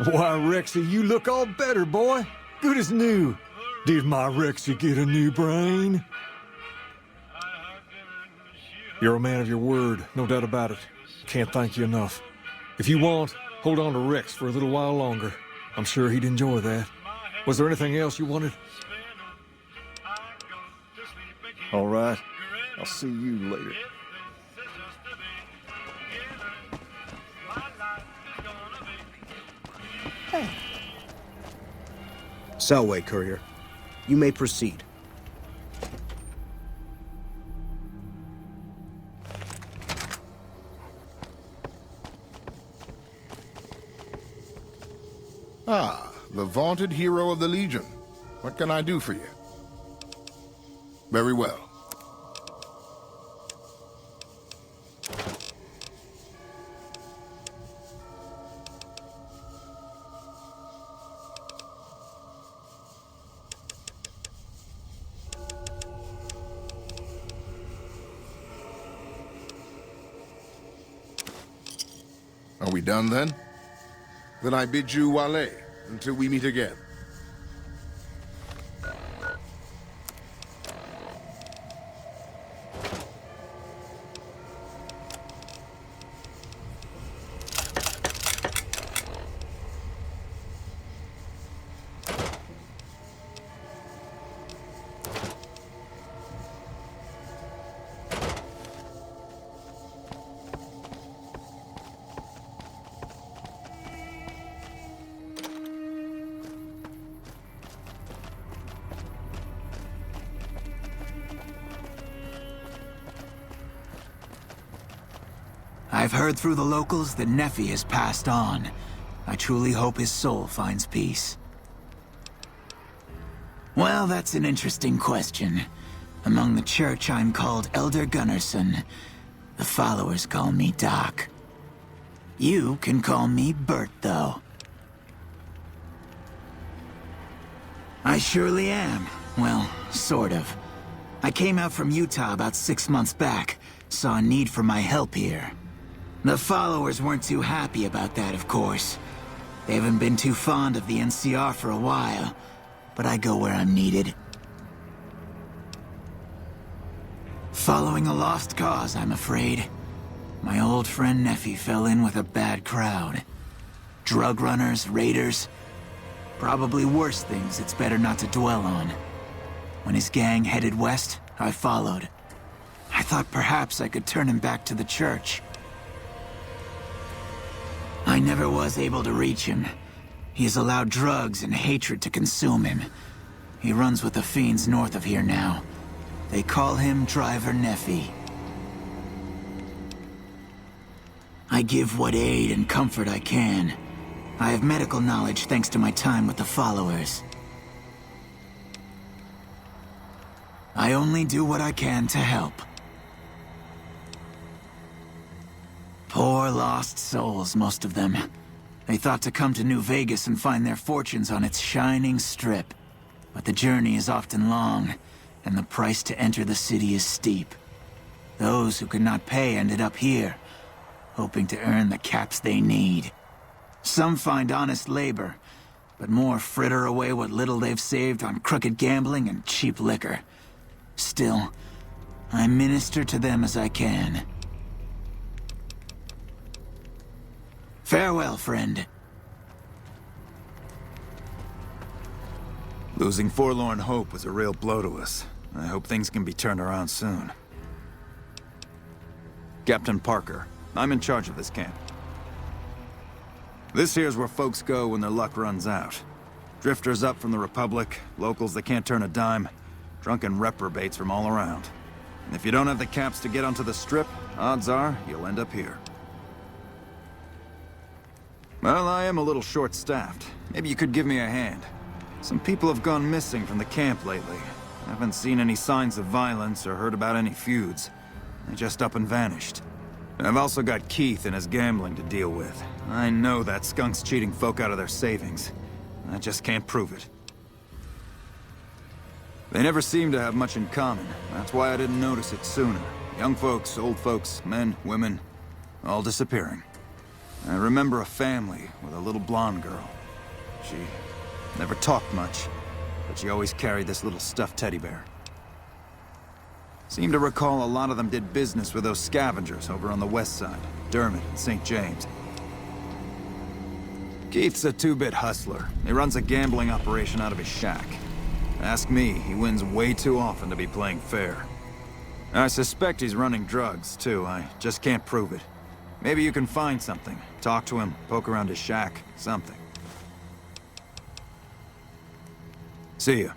Why, Rexy, you look all better, boy. Good as new. Did my Rexy get a new brain? You're a man of your word, no doubt about it. Can't thank you enough. If you want, hold on to Rex for a little while longer. I'm sure he'd enjoy that. Was there anything else you wanted? All right. I'll see you later. Hey. Selway, courier. You may proceed. Ah, the vaunted hero of the Legion. What can I do for you? Very well. Are we done then? Then I bid you walle until we meet again. I've heard through the locals that Nephi has passed on. I truly hope his soul finds peace. Well, that's an interesting question. Among the church, I'm called Elder Gunnarsson. The followers call me Doc. You can call me Bert, though. I surely am. Well, sort of. I came out from Utah about 6 months back, saw a need for my help here. The followers weren't too happy about that, of course. They haven't been too fond of the NCR for a while, but I go where I'm needed. Following a lost cause, I'm afraid. My old friend Nephi fell in with a bad crowd. Drug runners, raiders, probably worse things it's better not to dwell on. When his gang headed west, I followed. I thought perhaps I could turn him back to the church. I never was able to reach him. He has allowed drugs and hatred to consume him. He runs with the fiends north of here now. They call him Driver Nephi. I give what aid and comfort I can. I have medical knowledge thanks to my time with the followers. I only do what I can to help. Poor lost souls, most of them. They thought to come to New Vegas and find their fortunes on its shining strip. But the journey is often long, and the price to enter the city is steep. Those who could not pay ended up here, hoping to earn the caps they need. Some find honest labor, but more fritter away what little they've saved on crooked gambling and cheap liquor. Still, I minister to them as I can. Farewell, friend. Losing forlorn hope was a real blow to us. I hope things can be turned around soon. Captain Parker, I'm in charge of this camp. This here's where folks go when their luck runs out. Drifters up from the Republic, locals that can't turn a dime, drunken reprobates from all around. And if you don't have the caps to get onto the Strip, odds are you'll end up here. Well, I am a little short-staffed. Maybe you could give me a hand. Some people have gone missing from the camp lately. I haven't seen any signs of violence or heard about any feuds. They just up and vanished. And I've also got Keith and his gambling to deal with. I know that skunk's cheating folk out of their savings. I just can't prove it. They never seem to have much in common. That's why I didn't notice it sooner. Young folks, old folks, men, women, all disappearing. I remember a family with a little blonde girl. She never talked much, but she always carried this little stuffed teddy bear. Seem to recall a lot of them did business with those scavengers over on the Westside, Dermot and St. James. Keith's a two-bit hustler. He runs a gambling operation out of his shack. Ask me, he wins way too often to be playing fair. I suspect he's running drugs, too. I just can't prove it. Maybe you can find something. Talk to him, poke around his shack, something. See ya.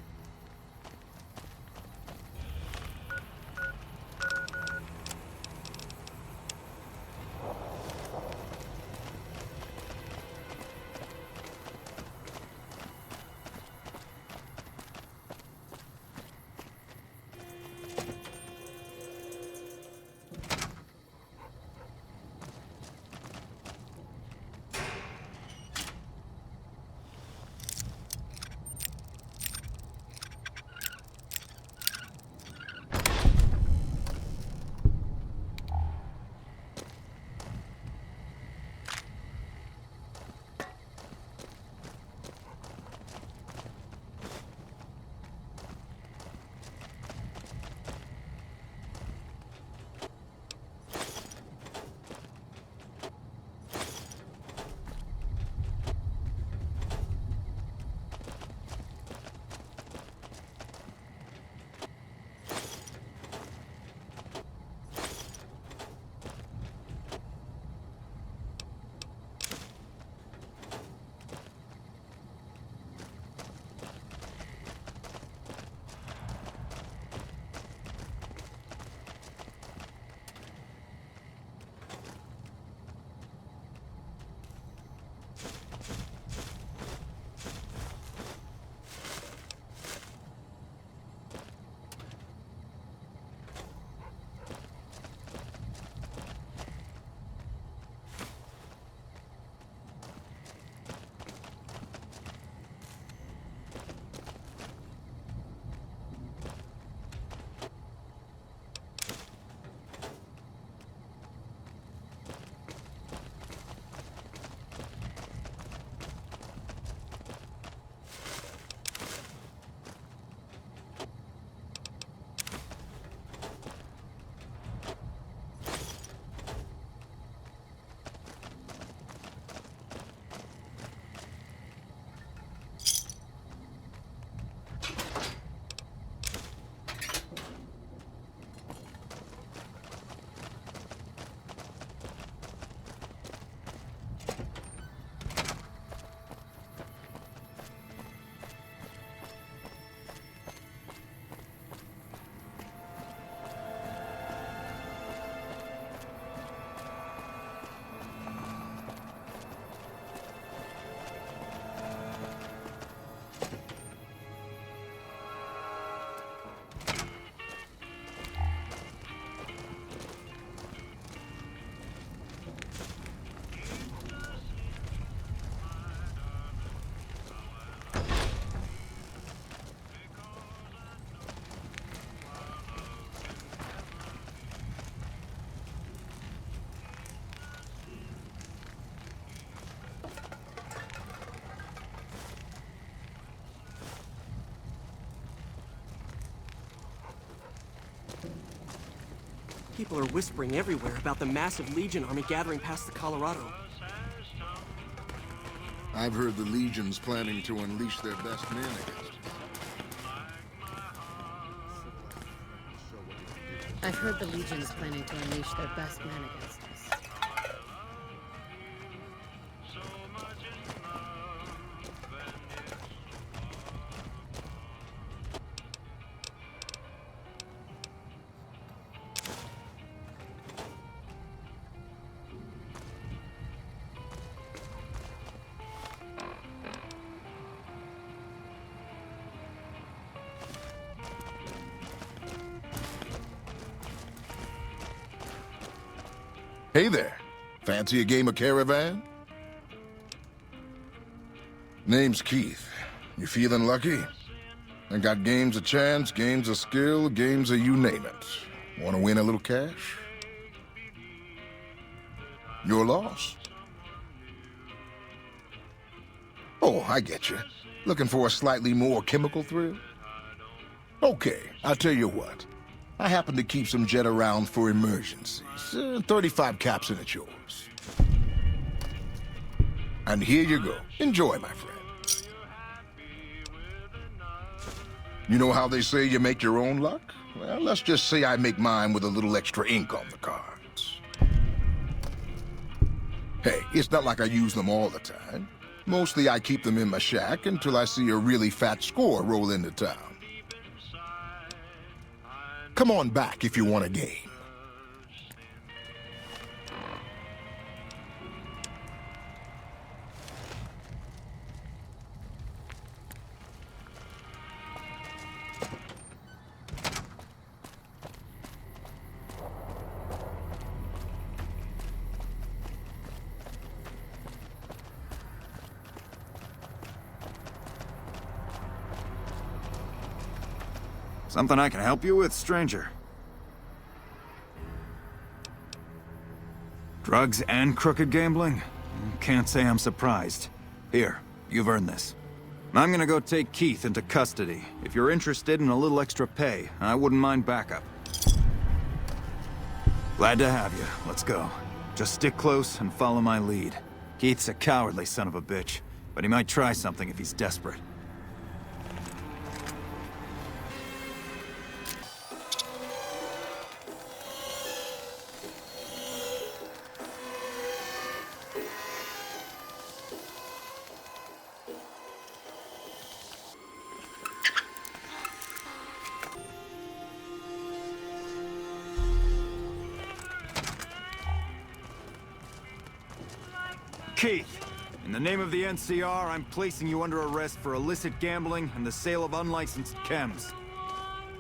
People are whispering everywhere about the massive Legion army gathering past the Colorado. I've heard the Legion's planning to unleash their best men against us. I've heard the Legion is planning to unleash their best men against us. Hey there. Fancy a game of Caravan? Name's Keith. You feeling lucky? I got games of chance, games of skill, games of you name it. Want to win a little cash? Your loss? Oh, I get you. Looking for a slightly more chemical thrill? Okay, I'll tell you what. I happen to keep some jet around for emergencies. 35 caps and it's yours. And here you go. Enjoy, my friend. You know how they say you make your own luck? Well, let's just say I make mine with a little extra ink on the cards. Hey, it's not like I use them all the time. Mostly I keep them in my shack until I see a really fat score roll into town. Come on back if you want a game. Something I can help you with, stranger? Drugs and crooked gambling? Can't say I'm surprised. Here, you've earned this. I'm gonna go take Keith into custody. If you're interested in a little extra pay, I wouldn't mind backup. Glad to have you. Let's go. Just stick close and follow my lead. Keith's a cowardly son of a bitch, but he might try something if he's desperate. Keith, in the name of the NCR, I'm placing you under arrest for illicit gambling and the sale of unlicensed chems.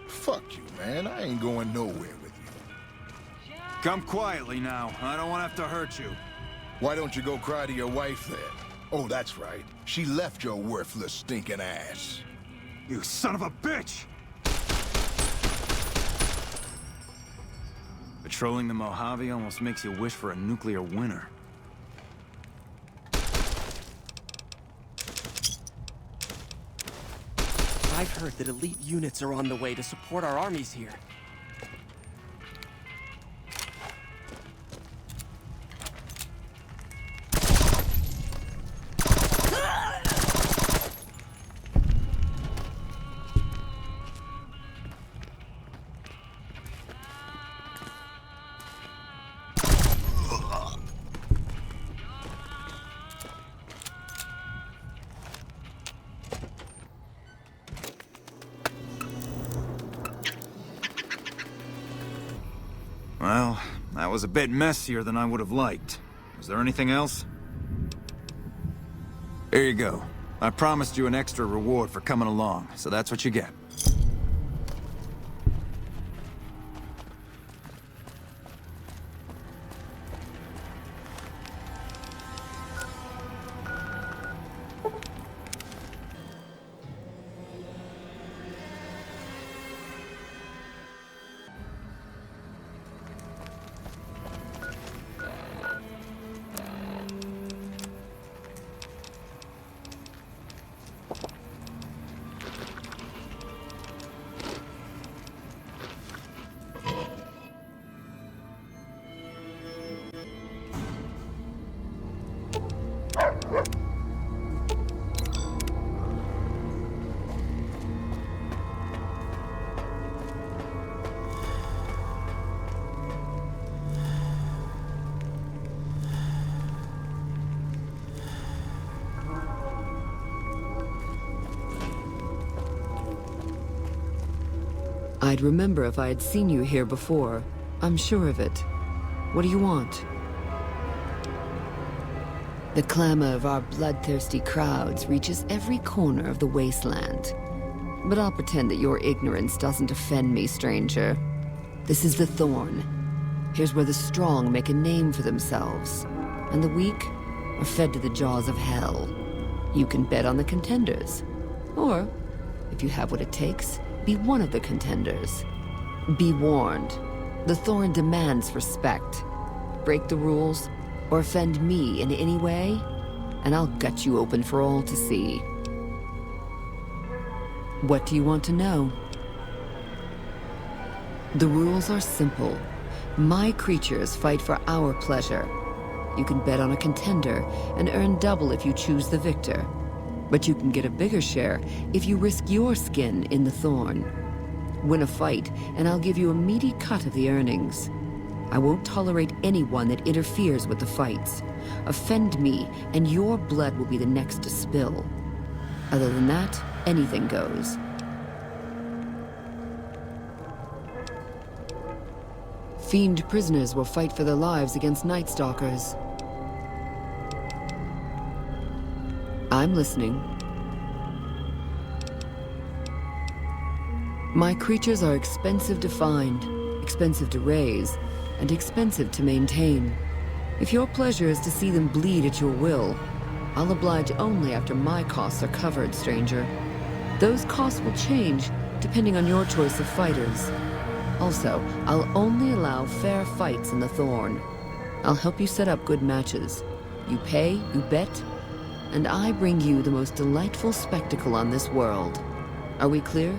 Fuck you, man. I ain't going nowhere with you. Come quietly now. I don't want to have to hurt you. Why don't you go cry to your wife then? Oh, that's right. She left your worthless, stinking ass. You son of a bitch! Patrolling the Mojave almost makes you wish for a nuclear winter. I've heard that elite units are on the way to support our armies here. Well, that was a bit messier than I would have liked. Was there anything else? Here you go. I promised you an extra reward for coming along, so that's what you get. I'd remember if I had seen you here before. I'm sure of it. What do you want? The clamor of our bloodthirsty crowds reaches every corner of the wasteland. But I'll pretend that your ignorance doesn't offend me, stranger. This is the Thorn. Here's where the strong make a name for themselves, and the weak are fed to the jaws of hell. You can bet on the contenders, or If you have what it takes, be one of the contenders. Be warned. The Thorn demands respect. Break the rules, or offend me in any way, and I'll gut you open for all to see. What do you want to know? The rules are simple. My creatures fight for our pleasure. You can bet on a contender and earn double if you choose the victor. But you can get a bigger share if you risk your skin in the Thorn. Win a fight, and I'll give you a meaty cut of the earnings. I won't tolerate anyone that interferes with the fights. Offend me, and your blood will be the next to spill. Other than that, anything goes. Fiend prisoners will fight for their lives against Night Stalkers. I'm listening. My creatures are expensive to find, expensive to raise, and expensive to maintain. If your pleasure is to see them bleed at your will, I'll oblige only after my costs are covered, stranger. Those costs will change depending on your choice of fighters. Also, I'll only allow fair fights in the Thorn. I'll help you set up good matches. You pay, you bet, and I bring you the most delightful spectacle on this world. Are we clear?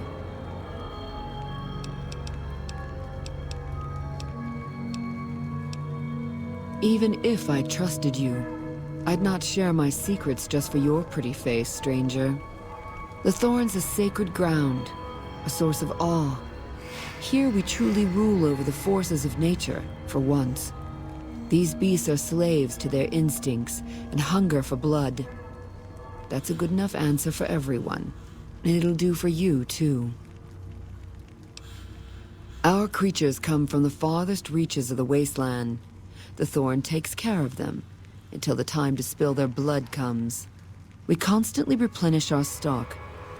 Even if I trusted you, I'd not share my secrets just for your pretty face, stranger. The Thorn's a sacred ground, a source of awe. Here we truly rule over the forces of nature, for once. These beasts are slaves to their instincts and hunger for blood. That's a good enough answer for everyone, and it'll do for you, too. Our creatures come from the farthest reaches of the wasteland. The Thorn takes care of them, until the time to spill their blood comes. We constantly replenish our stock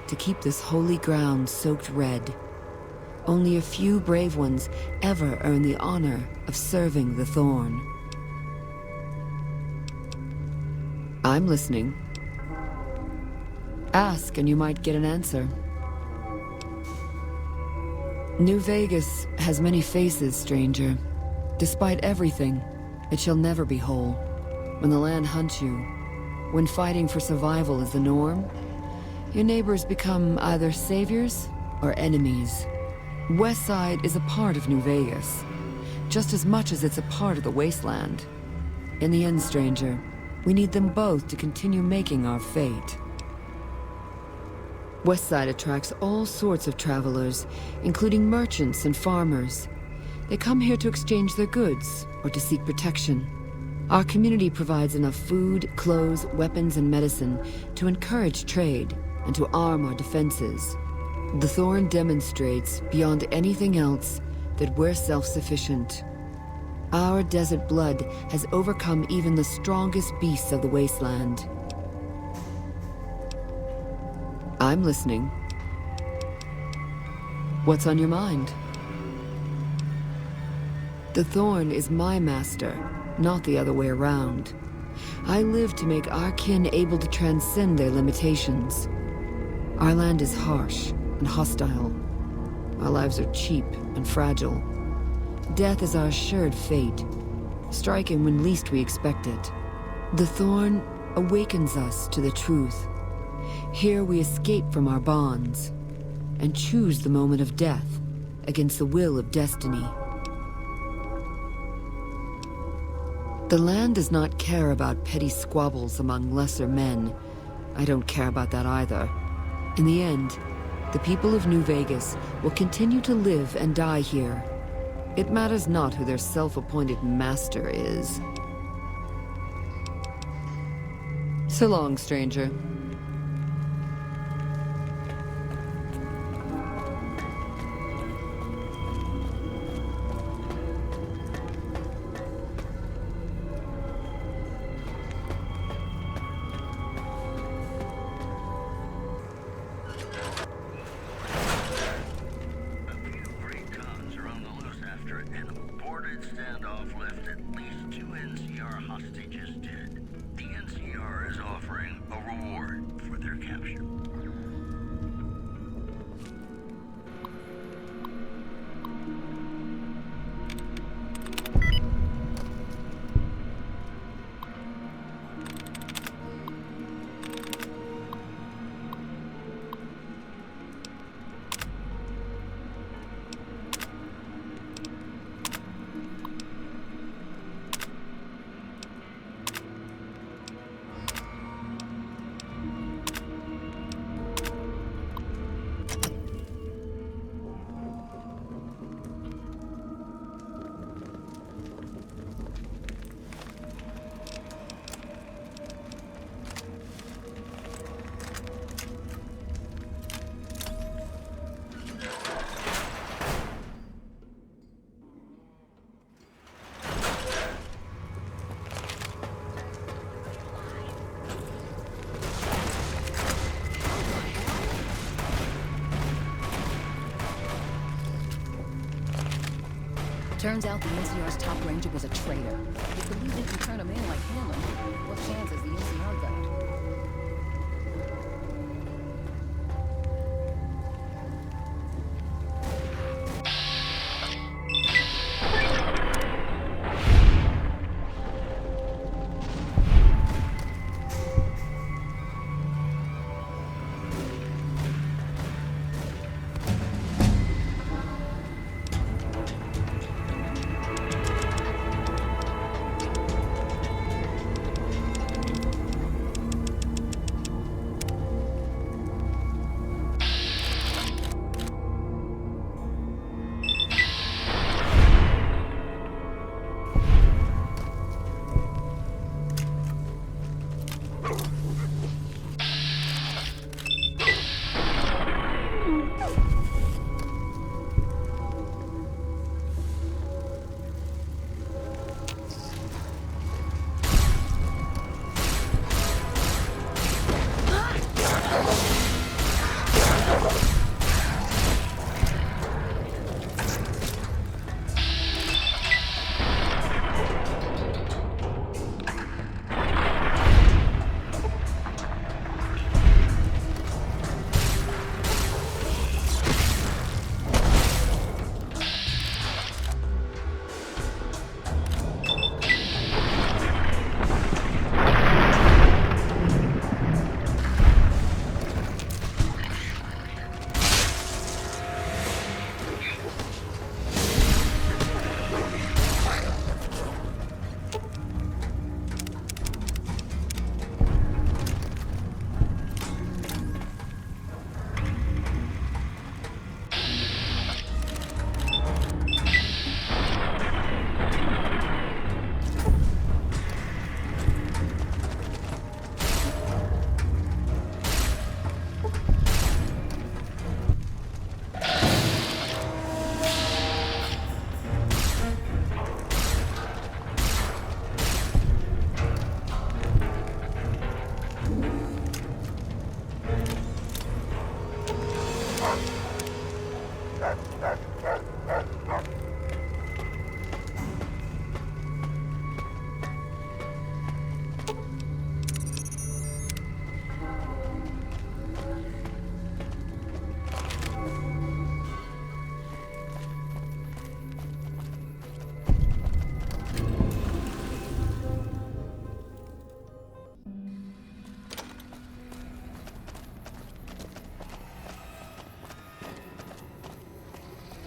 to keep this holy ground soaked red. Only a few brave ones ever earn the honor of serving the Thorn. I'm listening. Ask and you might get an answer. New Vegas has many faces, stranger. Despite everything, it shall never be whole. When the land hunts you, when fighting for survival is the norm, your neighbors become either saviors or enemies. Westside is a part of New Vegas, just as much as it's a part of the wasteland. In the end, stranger, we need them both to continue making our fate. Westside attracts all sorts of travelers, including merchants and farmers. They come here to exchange their goods or to seek protection. Our community provides enough food, clothes, weapons, and medicine to encourage trade and to arm our defenses. The Thorn demonstrates, beyond anything else, that we're self-sufficient. Our desert blood has overcome even the strongest beasts of the wasteland. I'm listening. What's on your mind? The Thorn is my master, not the other way around. I live to make our kin able to transcend their limitations. Our land is harsh and hostile. Our lives are cheap and fragile. Death is our assured fate, striking when least we expect it. The Thorn awakens us to the truth. Here we escape from our bonds and choose the moment of death against the will of destiny. The land does not care about petty squabbles among lesser men. I don't care about that either. In the end, the people of New Vegas will continue to live and die here. It matters not who their self-appointed master is. So long, stranger. Turns out the NCR's top ranger was a traitor. If the Legion can turn a man like him, what chance has the NCR got?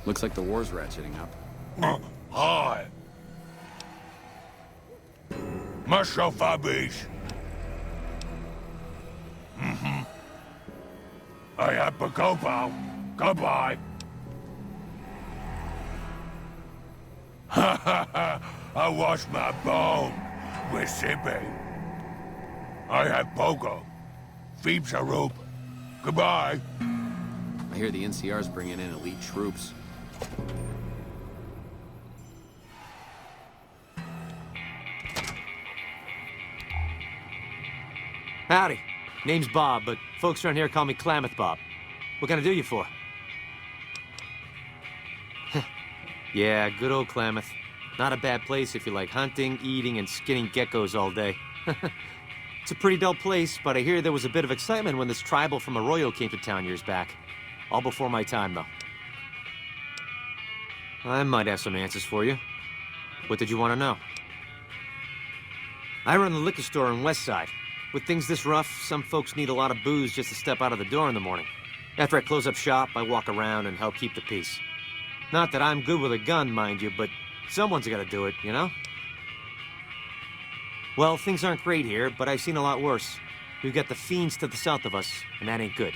Looks like the war's ratcheting up. Hi. Marshal Fabish. I have to go, pal. Goodbye. Ha ha ha! I washed my bone with Sippy. I have Pogo. Phoebes a rope. Goodbye. I hear the NCR's bringing in elite troops. Howdy. Name's Bob, but folks around here call me Klamath Bob. What can I do you for? Yeah, good old Klamath. Not a bad place if you like hunting, eating, and skinning geckos all day. It's a pretty dull place, but I hear there was a bit of excitement when this tribal from Arroyo came to town years back. All before my time, though. I might have some answers for you. What did you want to know? I run the liquor store in Westside. With things this rough, some folks need a lot of booze just to step out of the door in the morning. After I close up shop, I walk around and help keep the peace. Not that I'm good with a gun, mind you, but someone's gotta do it, you know? Well, things aren't great here, but I've seen a lot worse. We've got the fiends to the south of us, and that ain't good.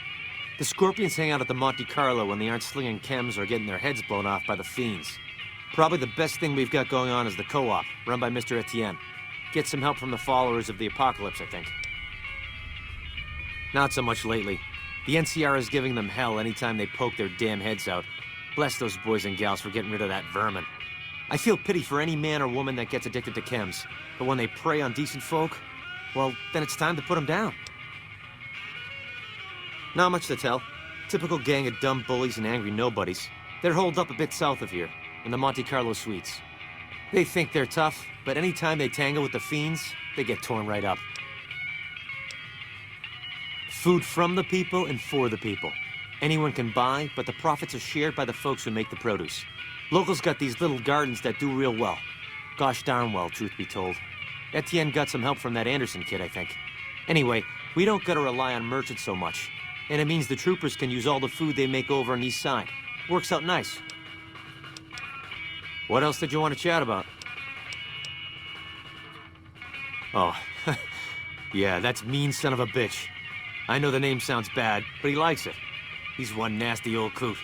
The scorpions hang out at the Monte Carlo when they aren't slinging chems or getting their heads blown off by the fiends. Probably the best thing we've got going on is the co-op, run by Mr. Etienne. Get some help from the followers of the apocalypse, I think. Not so much lately. The NCR is giving them hell anytime they poke their damn heads out. Bless those boys and gals for getting rid of that vermin. I feel pity for any man or woman that gets addicted to chems, but when they prey on decent folk, well, then it's time to put them down. Not much to tell. Typical gang of dumb bullies and angry nobodies. They're holed up a bit south of here. and the Monte Carlo suites. They think they're tough, but anytime they tangle with the fiends, they get torn right up. Food from the people and for the people. Anyone can buy, but the profits are shared by the folks who make the produce. Locals got these little gardens that do real well. Gosh darn well, truth be told. Etienne got some help from that Anderson kid, I think. Anyway, we don't gotta rely on merchants so much. And it means the troopers can use all the food they make over on East Side. Works out nice. What else did you want to chat about? Oh, yeah, that's mean son of a bitch. I know the name sounds bad, but he likes it. He's one nasty old coot.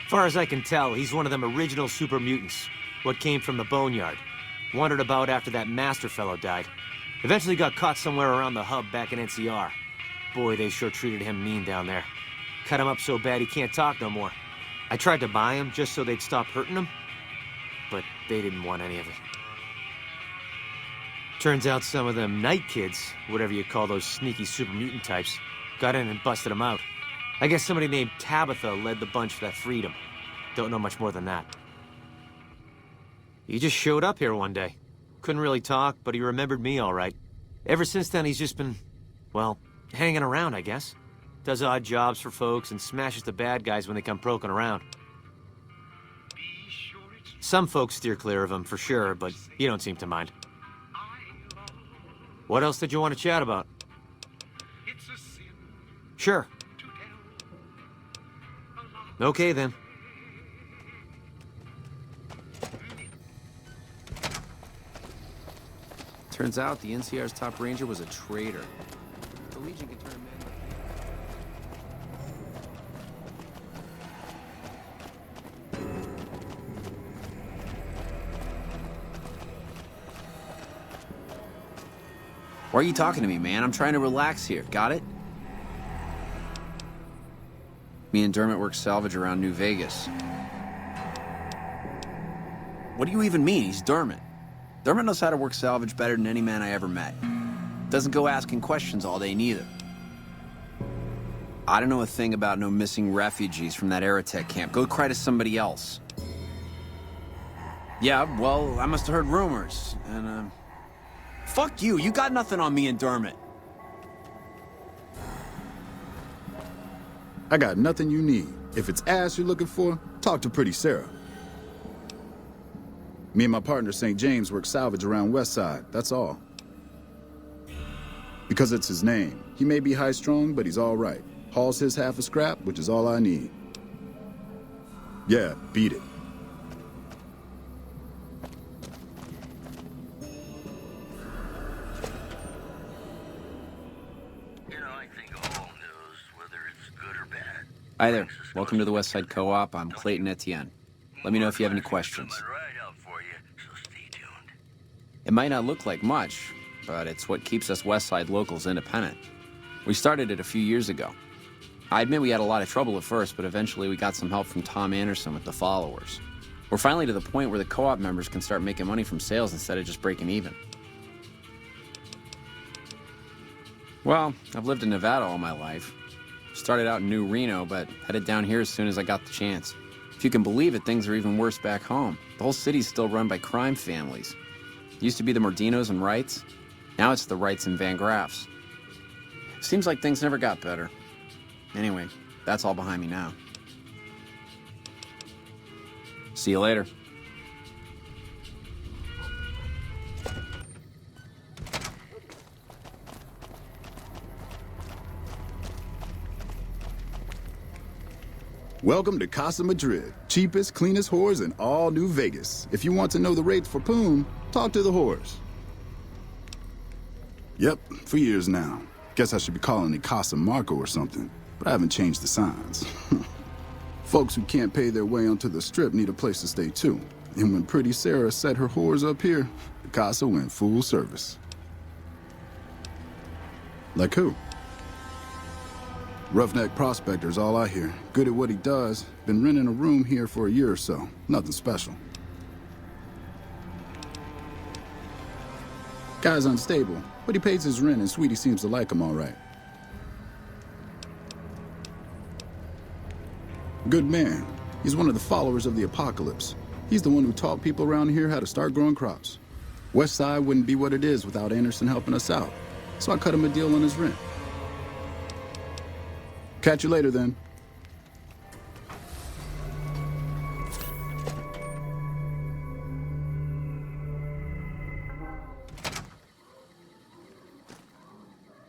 Far as I can tell, he's one of them original super mutants. What came from the boneyard. Wandered about after that master fellow died. Eventually got caught somewhere around the hub back in NCR. Boy, they sure treated him mean down there. Cut him up so bad he can't talk no more. I tried to buy him just so they'd stop hurting him, but they didn't want any of it. Turns out some of them night kids, whatever you call those sneaky super mutant types, got in and busted him out. I guess somebody named Tabitha led the bunch that freed him. Don't know much more than that. He just showed up here one day. Couldn't really talk, but he remembered me all right. Ever since then, he's just been, well, hanging around, I guess. Does odd jobs for folks and smashes the bad guys when they come poking around. Some folks steer clear of him, for sure, but he don't seem to mind. What else did you want to chat about? Sure. Okay, then. Turns out the NCR's top ranger was a traitor. The Legion could turn a man... Why are you talking to me, man? I'm trying to relax here. Got it? Me and Dermot work salvage around New Vegas. What do you even mean? He's Dermot. Dermot knows how to work salvage better than any man I ever met. Doesn't go asking questions all day, neither. I don't know a thing about no missing refugees from that Aerotech camp. Go cry to somebody else. Yeah, well, I must have heard rumors, and, fuck you! You got nothing on me and Dermot! I got nothing you need. If it's ass you're looking for, talk to Pretty Sarah. Me and my partner, St. James, work salvage around Westside, that's all. Because it's his name. He may be high-strung, but he's all right. Hauls his half a scrap, which is all I need. Yeah, beat it. Hi there. Welcome to the Westside Co-op. I'm Clayton Etienne. Let me know if you have any questions. It might not look like much, but it's what keeps us Westside locals independent. We started it a few years ago. I admit we had a lot of trouble at first, but eventually we got some help from Tom Anderson with the followers. We're finally to the point where the co-op members can start making money from sales instead of just breaking even. Well, I've lived in Nevada all my life. Started out in New Reno, but headed down here as soon as I got the chance. If you can believe it, things are even worse back home. The whole city's still run by crime families. It used to be the Mordinos and Wrights. Now it's the Wrights and Van Graffs. Seems like things never got better. Anyway, that's all behind me now. See you later. Welcome to Casa Madrid, cheapest, cleanest whores in all New Vegas. If you want to know the rates for Poon, talk to the whores. Yep, for years now. Guess I should be calling it Casa Marco or something, but I haven't changed the signs. Folks who can't pay their way onto the strip need a place to stay too. And when Pretty Sarah set her whores up here, the Casa went full service. Like who? Roughneck prospector's all I hear. Good at what he does. Been renting a room here for a year or so. Nothing special. Guy's unstable, but he pays his rent and Sweetie seems to like him all right. Good man. He's one of the followers of the apocalypse. He's the one who taught people around here how to start growing crops. Westside wouldn't be what it is without Anderson helping us out. So I cut him a deal on his rent. Catch you later, then.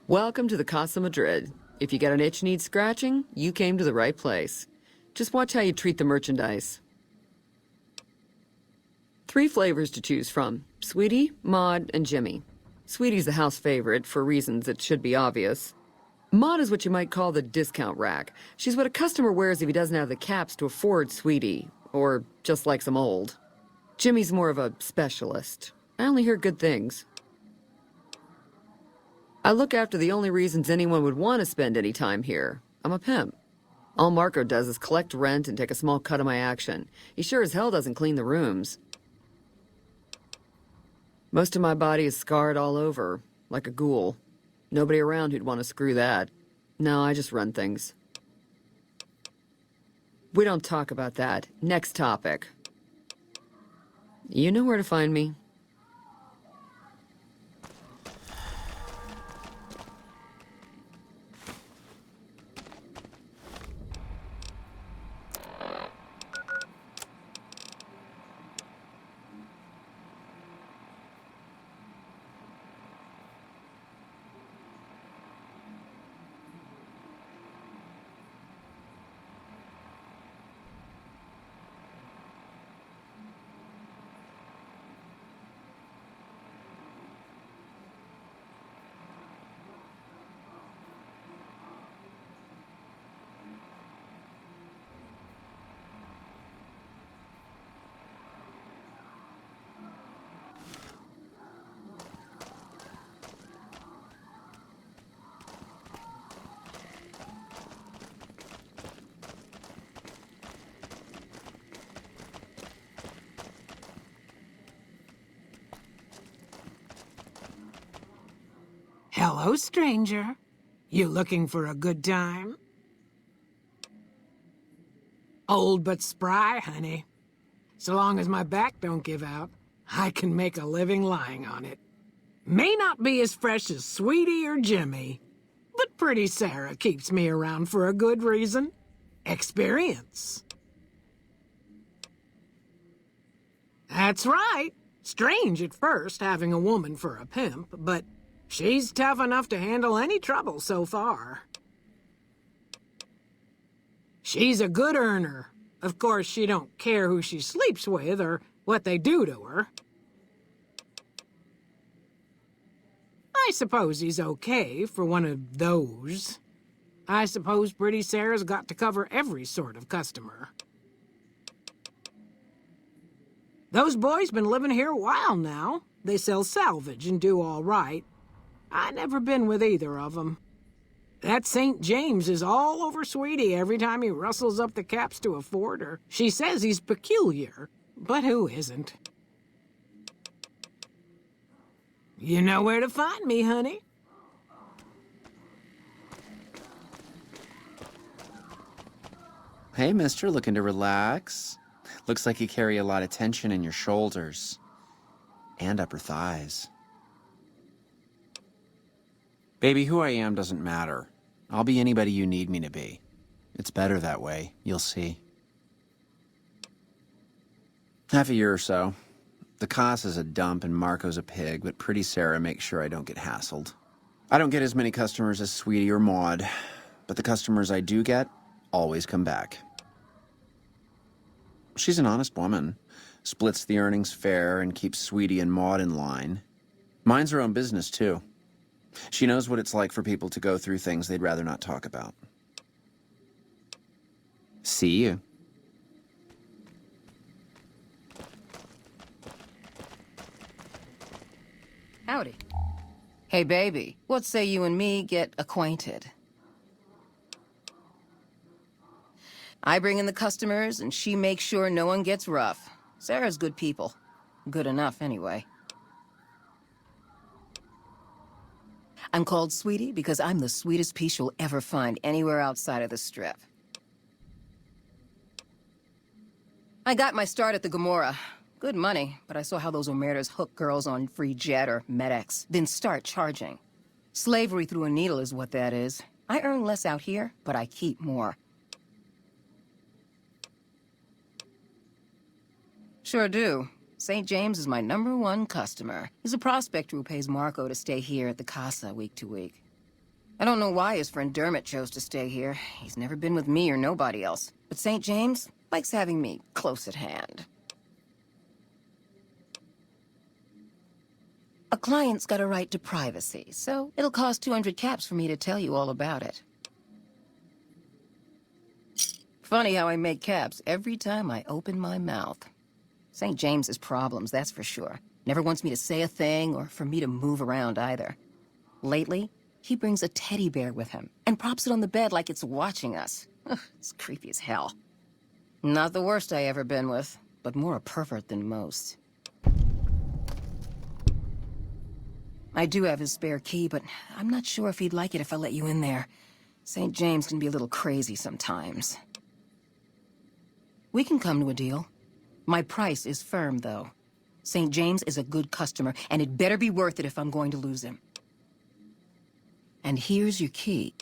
Welcome to the Casa Madrid. If you got an itch needs scratching, you came to the right place. Just watch how you treat the merchandise. 3 flavors to choose from: Sweetie, Maud, and Jimmy. Sweetie's the house favorite, for reasons that should be obvious. Maud is what you might call the discount rack. She's what a customer wears if he doesn't have the caps to afford Sweetie, or just likes them old. Jimmy's more of a specialist. I only hear good things. I look after the only reasons anyone would want to spend any time here. I'm a pimp. All Marco does is collect rent and take a small cut of my action. He sure as hell doesn't clean the rooms. Most of my body is scarred all over, like a ghoul. Nobody around who'd want to screw that. No, I just run things. We don't talk about that. Next topic. You know where to find me. Hello, stranger. You looking for a good time? Old but spry, honey. So long as my back don't give out, I can make a living lying on it. May not be as fresh as Sweetie or Jimmy, but pretty Sarah keeps me around for a good reason. Experience. That's right. Strange at first, having a woman for a pimp, but she's tough enough to handle any trouble so far. She's a good earner. Of course, she don't care who she sleeps with or what they do to her. I suppose he's okay for one of those. I suppose Pretty Sarah's got to cover every sort of customer. Those boys been living here a while now. They sell salvage and do all right. I never been with either of them. That St. James is all over Sweetie every time he rustles up the caps to afford her. She says he's peculiar, but who isn't? You know where to find me, honey. Hey, mister, looking to relax? Looks like you carry a lot of tension in your shoulders. And upper thighs. Baby, who I am doesn't matter. I'll be anybody you need me to be. It's better that way, you'll see. Half a year or so. The Casa's a dump and Marco's a pig, but Pretty Sarah makes sure I don't get hassled. I don't get as many customers as Sweetie or Maud, but the customers I do get always come back. She's an honest woman, splits the earnings fair and keeps Sweetie and Maud in line. Minds her own business, too. She knows what it's like for people to go through things they'd rather not talk about. See you. Howdy. Hey, baby, what say you and me get acquainted? I bring in the customers, and she makes sure no one gets rough. Sarah's good people. Good enough, anyway. I'm called Sweetie because I'm the sweetest piece you'll ever find anywhere outside of the Strip. I got my start at the Gomorrah. Good money, but I saw how those Omertas hook girls on free jet or MedX, then start charging. Slavery through a needle is what that is. I earn less out here, but I keep more. Sure do. St. James is my #1 customer. He's a prospector who pays Marco to stay here at the Casa week to week. I don't know why his friend Dermot chose to stay here. He's never been with me or nobody else. But St. James likes having me close at hand. A client's got a right to privacy, so it'll cost 200 caps for me to tell you all about it. Funny how I make caps every time I open my mouth. St. James's problems, that's for sure. Never wants me to say a thing or for me to move around either. Lately, he brings a teddy bear with him and props it on the bed like it's watching us. Ugh, it's creepy as hell. Not the worst I ever been with, but more a pervert than most. I do have his spare key, but I'm not sure if he'd like it if I let you in there. St. James can be a little crazy sometimes. We can come to a deal. My price is firm, though. St. James is a good customer, and it better be worth it if I'm going to lose him. And here's your key.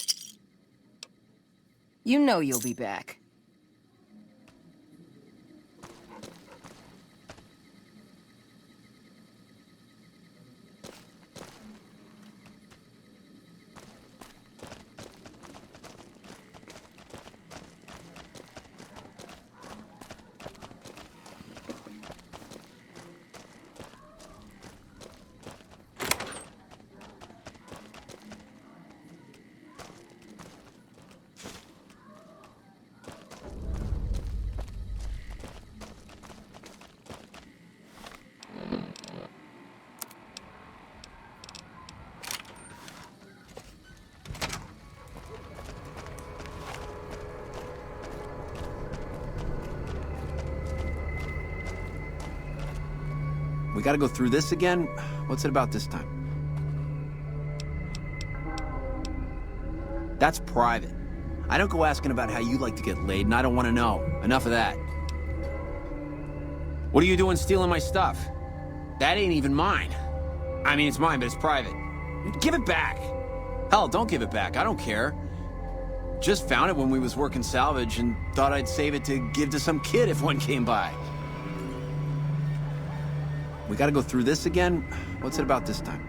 You know you'll be back. We gotta go through this again? What's it about this time? That's private. I don't go asking about how you like to get laid, and I don't want to know. Enough of that. What are you doing stealing my stuff? That ain't even mine. I mean, it's mine, but it's private. Give it back. Hell, don't give it back. I don't care. Just found it when we was working salvage and thought I'd save it to give to some kid if one came by. We gotta go through this again? What's it about this time?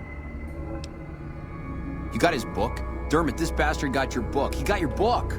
You got his book? Dermot, this bastard got your book. He got your book!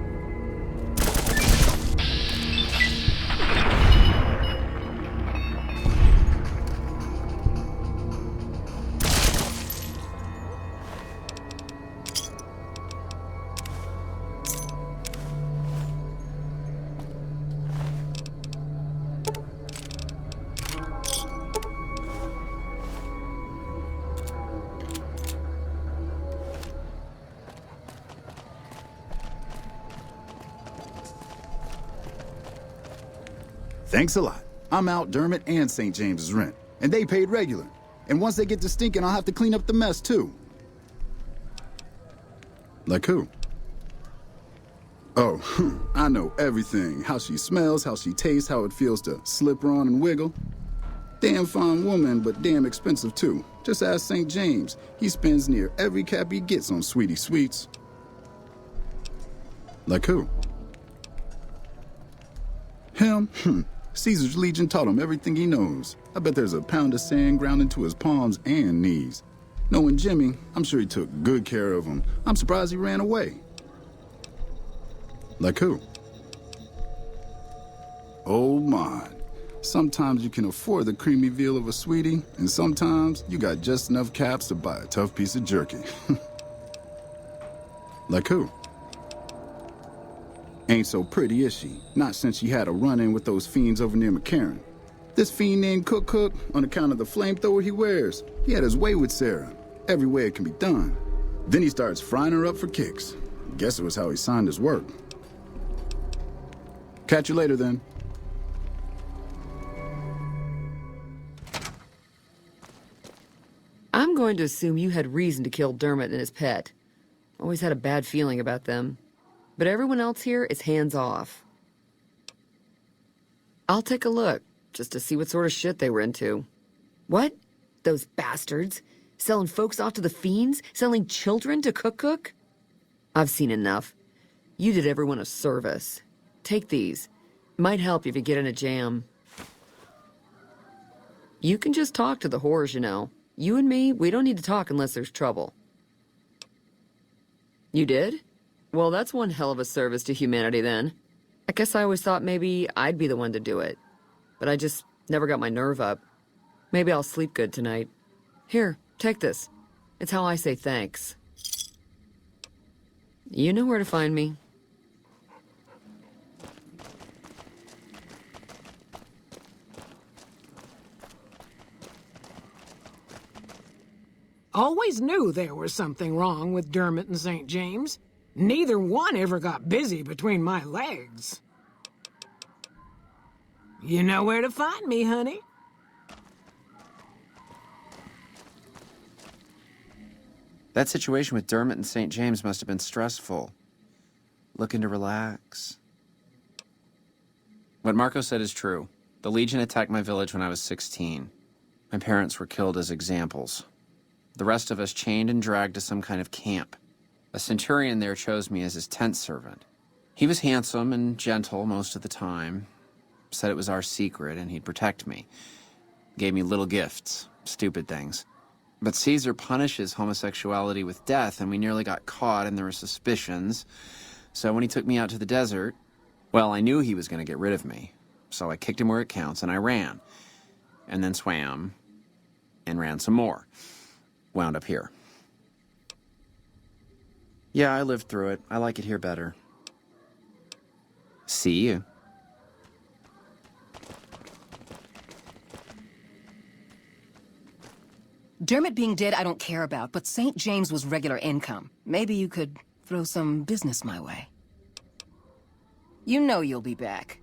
Thanks a lot. I'm out Dermot and St. James's rent, and they paid regular. And once they get to stinking, I'll have to clean up the mess, too. Like who? Oh, I know everything. How she smells, how she tastes, how it feels to slip her on and wiggle. Damn fine woman, but damn expensive, too. Just ask St. James. He spends near every cap he gets on sweetie sweets. Like who? Him? Caesar's Legion taught him everything he knows. I bet there's a pound of sand ground into his palms and knees. Knowing Jimmy, I'm sure he took good care of him. I'm surprised he ran away. Like who? Oh my. Sometimes you can afford the creamy veal of a sweetie, and sometimes you got just enough caps to buy a tough piece of jerky. Like who? Ain't so pretty, is she? Not since she had a run-in with those fiends over near McCarran. This fiend named Cook, on account of the flamethrower he wears, he had his way with Sarah. Every way it can be done. Then he starts frying her up for kicks. Guess it was how he signed his work. Catch you later, then. I'm going to assume you had reason to kill Dermot and his pet. Always had a bad feeling about them. But everyone else here is hands off. I'll take a look, just to see what sort of shit they were into. What? Those bastards? Selling folks off to the fiends? Selling children to cook? I've seen enough. You did everyone a service. Take these. Might help if you get in a jam. You can just talk to the whores, you know. You and me, we don't need to talk unless there's trouble. You did? Well, that's one hell of a service to humanity then. I guess I always thought maybe I'd be the one to do it. But I just never got my nerve up. Maybe I'll sleep good tonight. Here, take this. It's how I say thanks. You know where to find me. Always knew there was something wrong with Dermot and St. James. Neither one ever got busy between my legs. You know where to find me, honey. That situation with Dermot and St. James must have been stressful. Looking to relax. What Marco said is true. The Legion attacked my village when I was 16. My parents were killed as examples. The rest of us chained and dragged to some kind of camp. A centurion there chose me as his tent servant. He was handsome and gentle most of the time. Said it was our secret and he'd protect me. Gave me little gifts, stupid things. But Caesar punishes homosexuality with death, and we nearly got caught, and there were suspicions. So when he took me out to the desert, well, I knew he was going to get rid of me. So I kicked him where it counts, and I ran. And then swam, and ran some more. Wound up here. Yeah, I lived through it. I like it here better. See you. Dermot being dead, I don't care about, but St. James was regular income. Maybe you could throw some business my way. You know you'll be back.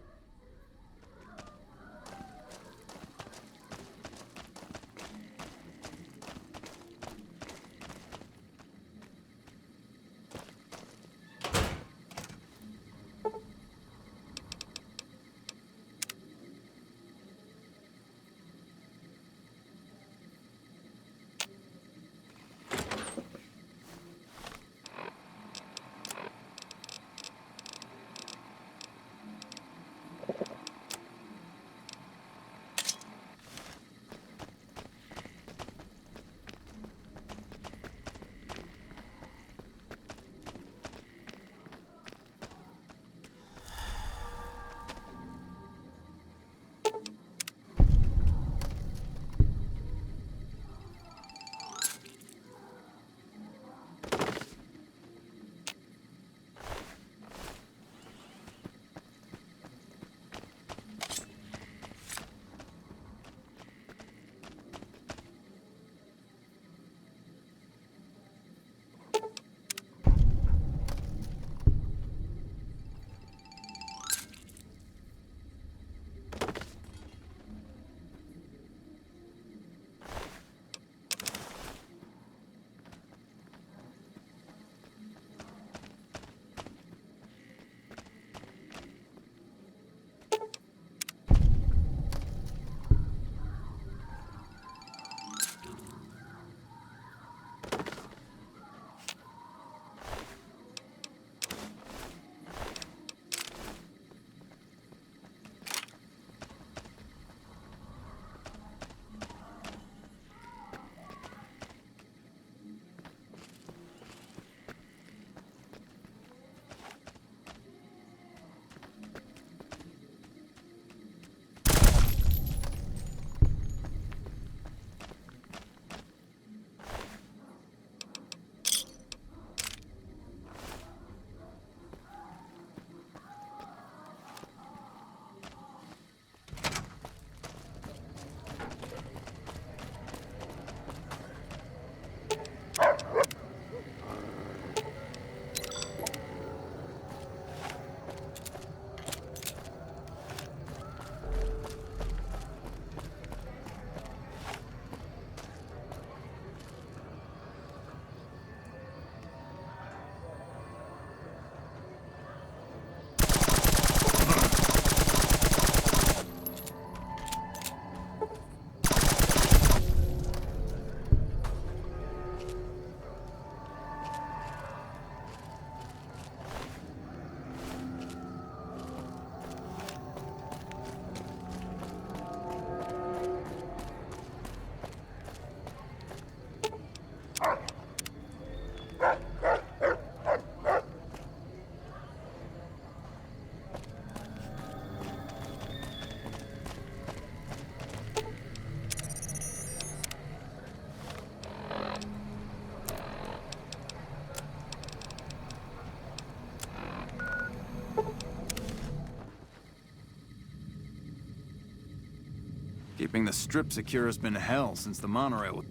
Keeping the strip secure has been hell since the monorail.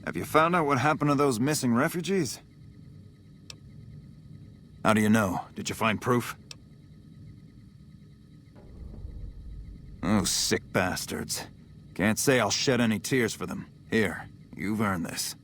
Have you found out what happened to those missing refugees? How do you know? Did you find proof? Oh, sick bastards. Can't say I'll shed any tears for them. Here, you've earned this.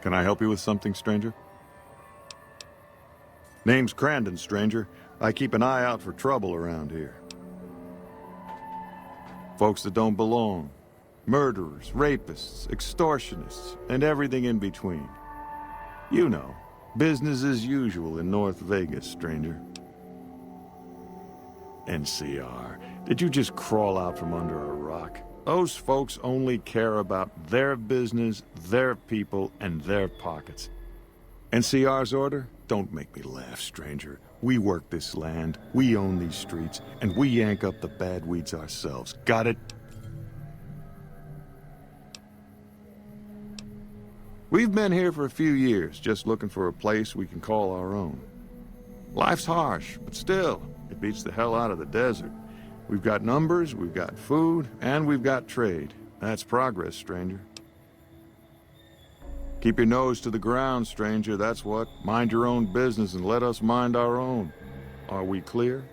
Can I help you with something, stranger? Name's Crandon, stranger. I keep an eye out for trouble around here. Folks that don't belong. Murderers, rapists, extortionists, and everything in between. You know, business as usual in North Vegas, stranger. NCR, did you just crawl out from under a rock? Those folks only care about their business, their people, and their pockets. NCR's order? Don't make me laugh, stranger. We work this land, we own these streets, and we yank up the bad weeds ourselves. Got it? We've been here for a few years, just looking for a place we can call our own. Life's harsh, but still, it beats the hell out of the desert. We've got numbers, we've got food, and we've got trade. That's progress, stranger. Keep your nose to the ground, stranger, that's what. Mind your own business and let us mind our own. Are we clear?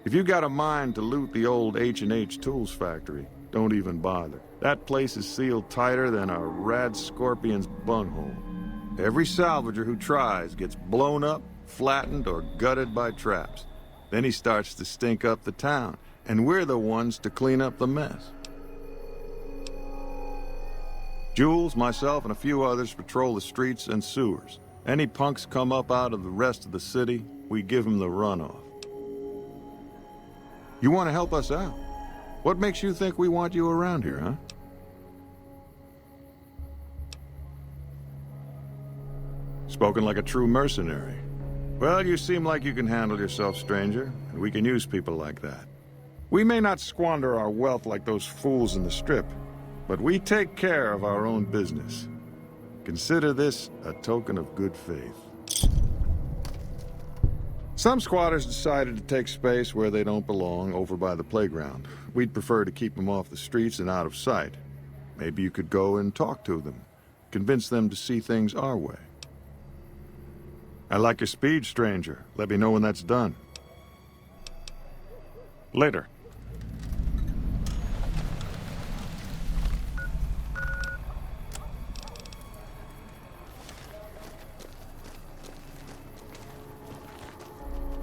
If you got a mind to loot the old H&H Tools Factory, don't even bother. That place is sealed tighter than a rad scorpion's bunghole. Every salvager who tries gets blown up, flattened, or gutted by traps. Then he starts to stink up the town, and we're the ones to clean up the mess. Jules, myself, and a few others patrol the streets and sewers. Any punks come up out of the rest of the city, we give them the runoff. You want to help us out? What makes you think we want you around here, huh? Spoken like a true mercenary. Well, you seem like you can handle yourself, stranger, and we can use people like that. We may not squander our wealth like those fools in the Strip, but we take care of our own business. Consider this a token of good faith. Some squatters decided to take space where they don't belong, over by the playground. We'd prefer to keep them off the streets and out of sight. Maybe you could go and talk to them, convince them to see things our way. I like your speed, stranger. Let me know when that's done. Later.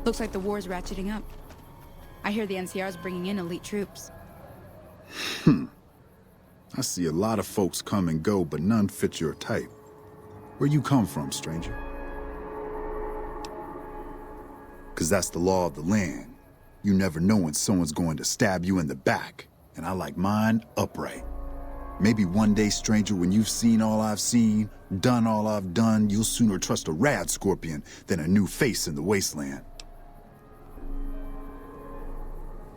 Looks like the war's ratcheting up. I hear the NCR's bringing in elite troops. I see a lot of folks come and go, but none fit your type. Where you come from, stranger? 'Cause that's the law of the land. You never know when someone's going to stab you in the back, and I like mine upright. Maybe one day, stranger, when you've seen all I've seen, done all I've done, you'll sooner trust a rad scorpion than a new face in the wasteland.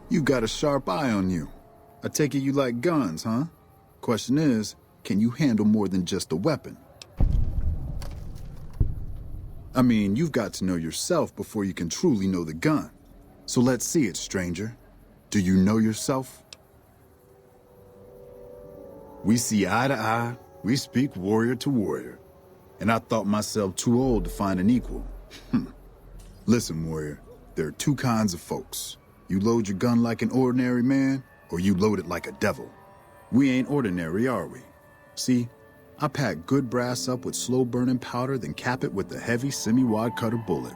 You got a sharp eye on you. I take it you like guns, huh? Question is, can you handle more than just a weapon? I mean, you've got to know yourself before you can truly know the gun. So let's see it, stranger. Do you know yourself? We see eye to eye, we speak warrior to warrior. And I thought myself too old to find an equal. Listen, warrior, there are two kinds of folks. You load your gun like an ordinary man, or you load it like a devil. We ain't ordinary, are we? See, I pack good brass up with slow-burning powder, then cap it with a heavy semi-wide cutter bullet.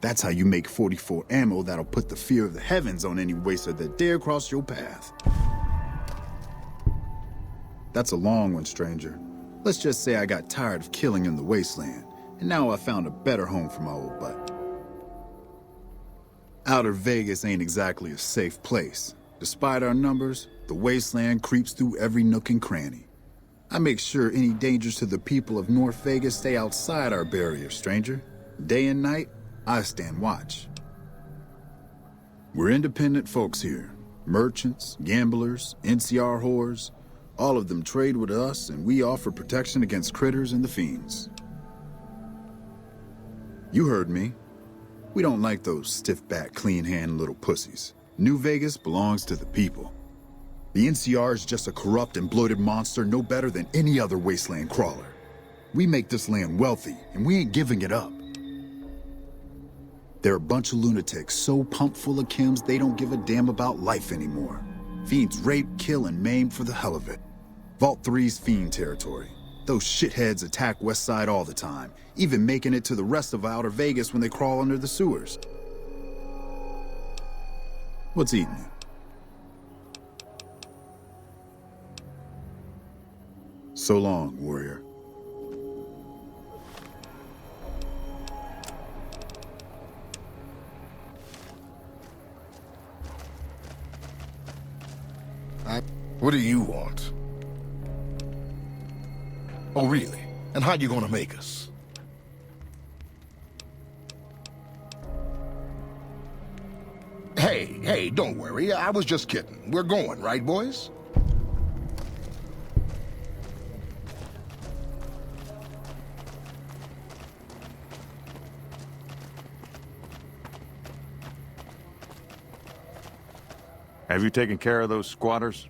That's how you make 44 ammo that'll put the fear of the heavens on any waster that dare cross your path. That's a long one, stranger. Let's just say I got tired of killing in the wasteland, and now I found a better home for my old butt. Outer Vegas ain't exactly a safe place. Despite our numbers, the wasteland creeps through every nook and cranny. I make sure any dangers to the people of North Vegas stay outside our barrier, stranger. Day and night, I stand watch. We're independent folks here. Merchants, gamblers, NCR whores. All of them trade with us, and we offer protection against critters and the fiends. You heard me. We don't like those stiff-backed, clean-handed little pussies. New Vegas belongs to the people. The NCR is just a corrupt and bloated monster no better than any other wasteland crawler. We make this land wealthy, and we ain't giving it up. They're a bunch of lunatics so pumped full of chems they don't give a damn about life anymore. Fiends rape, kill, and maim for the hell of it. Vault 3's fiend territory. Those shitheads attack Westside all the time, even making it to the rest of Outer Vegas when they crawl under the sewers. What's eating you? So long, warrior. What do you want? Oh, really? And how you gonna make us? Hey, don't worry. I was just kidding. We're going, right, boys? Have you taken care of those squatters?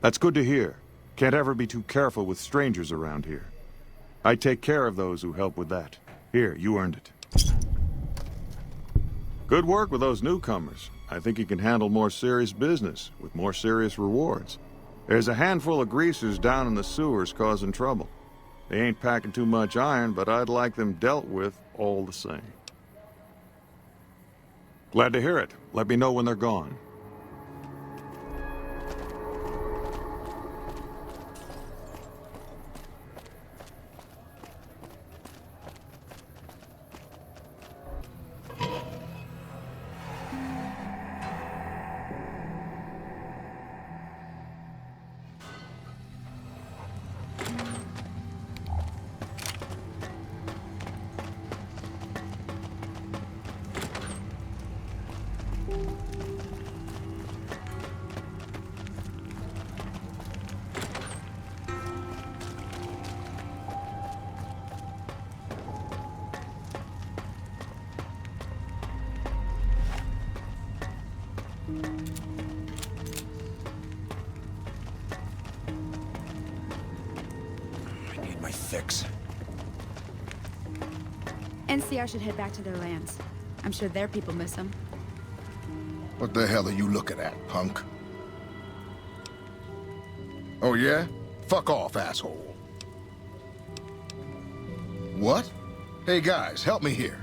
That's good to hear. Can't ever be too careful with strangers around here. I take care of those who help with that. Here, you earned it. Good work with those newcomers. I think you can handle more serious business with more serious rewards. There's a handful of greasers down in the sewers causing trouble. They ain't packing too much iron, but I'd like them dealt with all the same. Glad to hear it. Let me know when they're gone. NCR should head back to their lands. I'm sure their people miss them. What the hell are you looking at, punk? Oh, yeah? Fuck off, asshole. What? Hey, guys, help me here.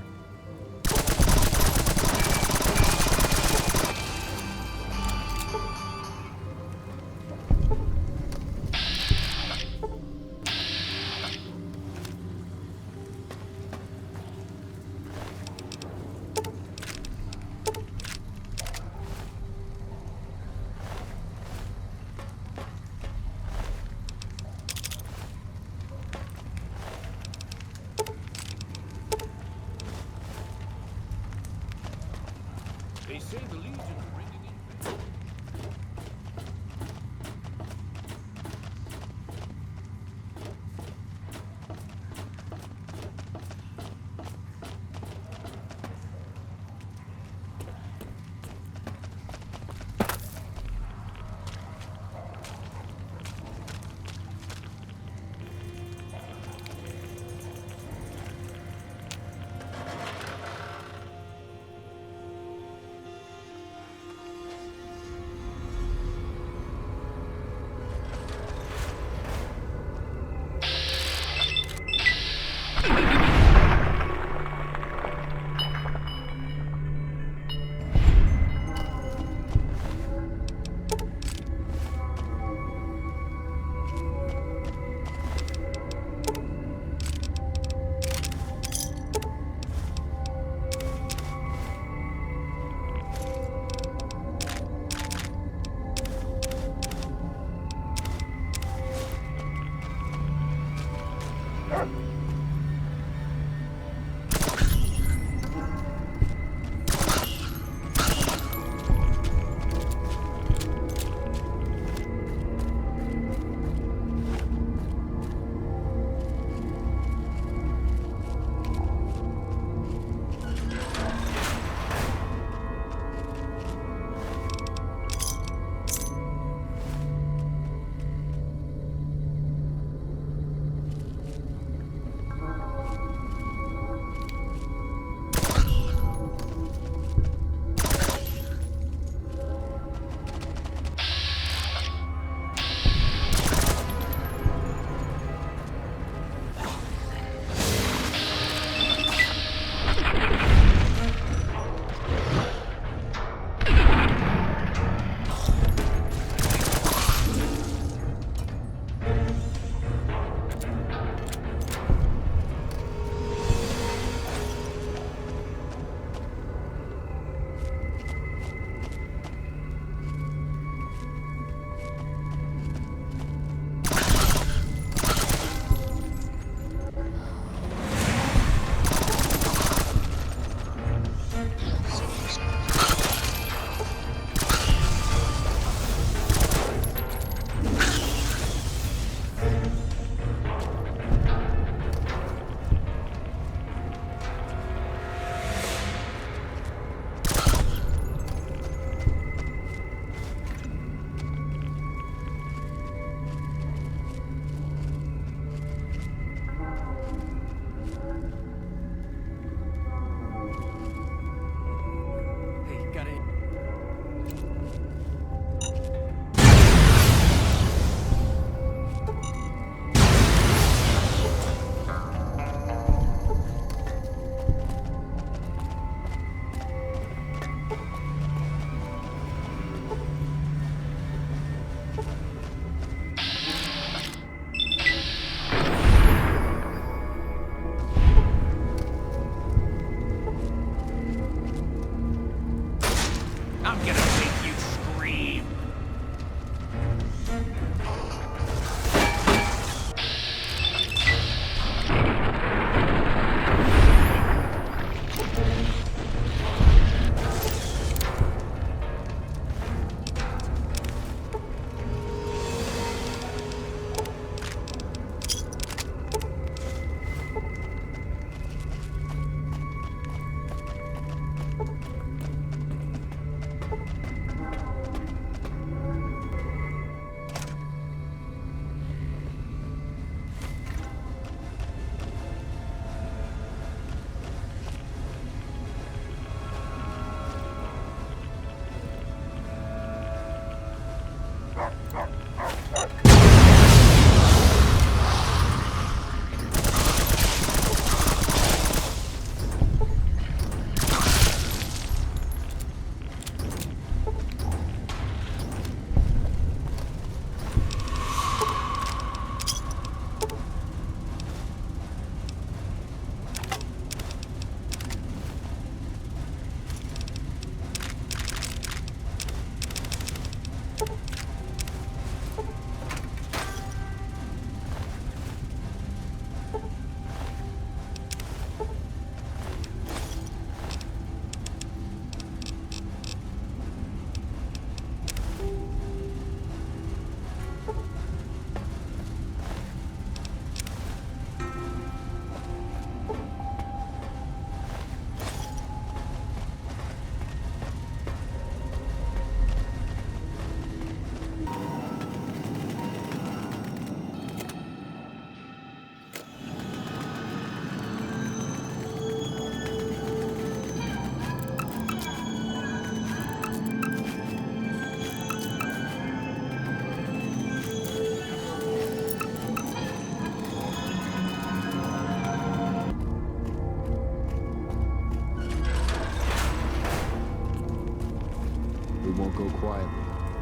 won't go quietly.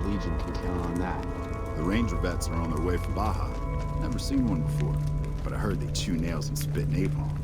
Legion can count on that. The Ranger vets are on their way from Baja. Never seen one before, but I heard they chew nails and spit napalm.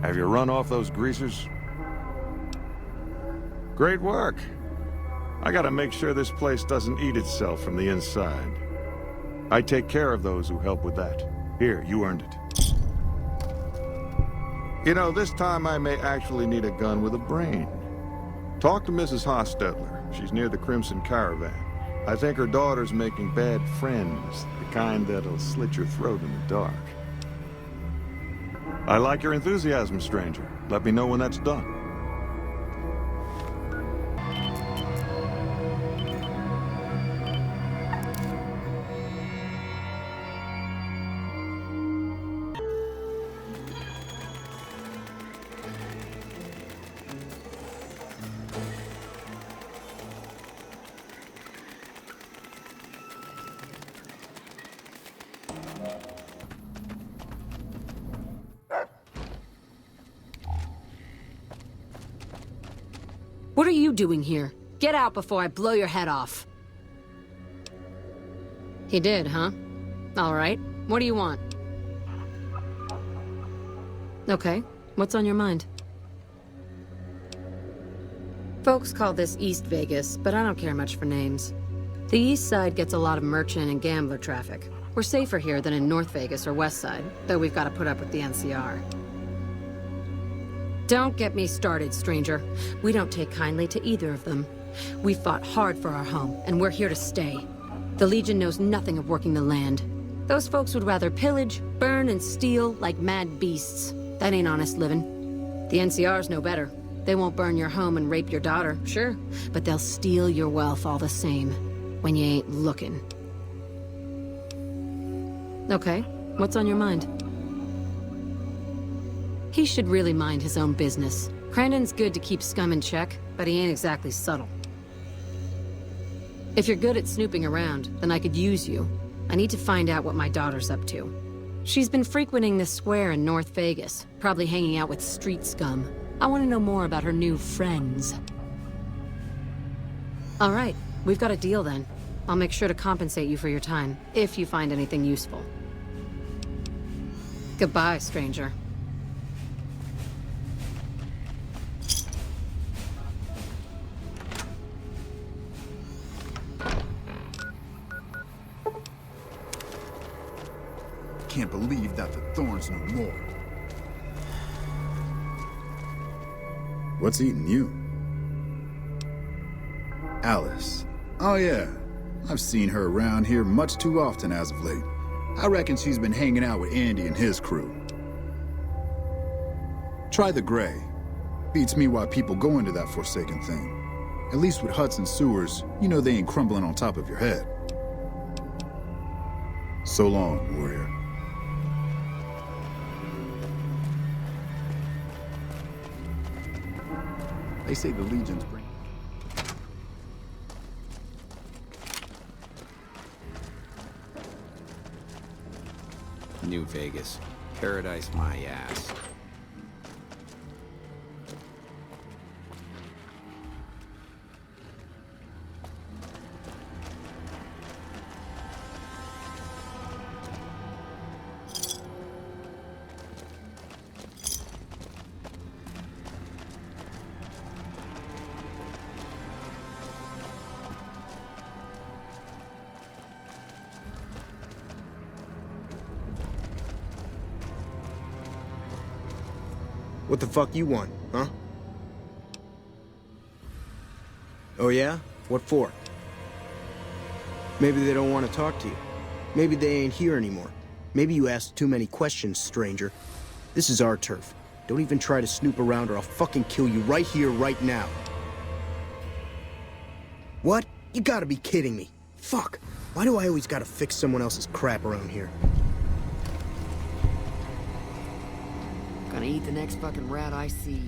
Have you run off those greasers? Great work. I gotta make sure this place doesn't eat itself from the inside. I take care of those who help with that. Here, you earned it. You know, this time I may actually need a gun with a brain. Talk to Mrs. Hostetler. She's near the Crimson Caravan. I think her daughter's making bad friends, the kind that'll slit your throat in the dark. I like your enthusiasm, stranger. Let me know when that's done. What are you doing here? Get out before I blow your head off. He did, huh? All right. What do you want? Okay. What's on your mind? Folks call this East Vegas, but I don't care much for names. The East Side gets a lot of merchant and gambler traffic. We're safer here than in North Vegas or Westside, though we've got to put up with the NCR. Don't get me started, stranger. We don't take kindly to either of them. We fought hard for our home, and we're here to stay. The Legion knows nothing of working the land. Those folks would rather pillage, burn, and steal like mad beasts. That ain't honest living. The NCR's no better. They won't burn your home and rape your daughter, sure, but they'll steal your wealth all the same, when you ain't looking. Okay, what's on your mind? He should really mind his own business. Crandon's good to keep scum in check, but he ain't exactly subtle. If you're good at snooping around, then I could use you. I need to find out what my daughter's up to. She's been frequenting the square in North Vegas, probably hanging out with street scum. I want to know more about her new friends. All right, we've got a deal then. I'll make sure to compensate you for your time, if you find anything useful. Goodbye, stranger. Can't believe that the Thorn's no more. What's eating you? Alice. Oh yeah, I've seen her around here much too often as of late. I reckon she's been hanging out with Andy and his crew. Try the gray. Beats me why people go into that forsaken thing. At least with huts and sewers, you know they ain't crumbling on top of your head. So long, warrior. They say the Legion's bring... New Vegas. Paradise my ass. What the fuck you want, huh? Oh yeah? What for? Maybe they don't want to talk to you. Maybe they ain't here anymore. Maybe you asked too many questions, stranger. This is our turf. Don't even try to snoop around or I'll fucking kill you right here, right now. What? You gotta be kidding me. Fuck. Why do I always gotta fix someone else's crap around here? Gonna eat the next fucking rat I see.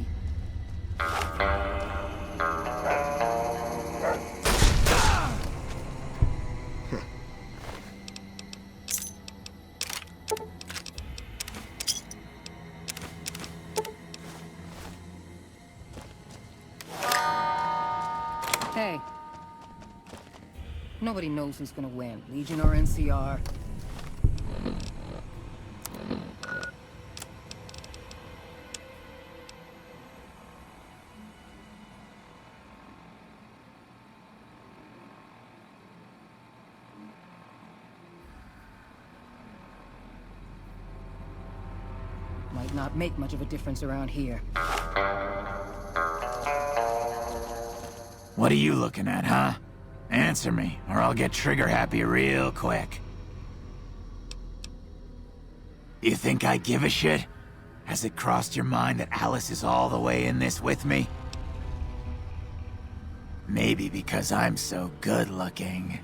Hey. Nobody knows who's gonna win, Legion or NCR. not make much of a difference around here. What are you looking at, huh? Answer me, or I'll get trigger-happy real quick. You think I give a shit? Has it crossed your mind that Alice is all the way in this with me? Maybe because I'm so good-looking.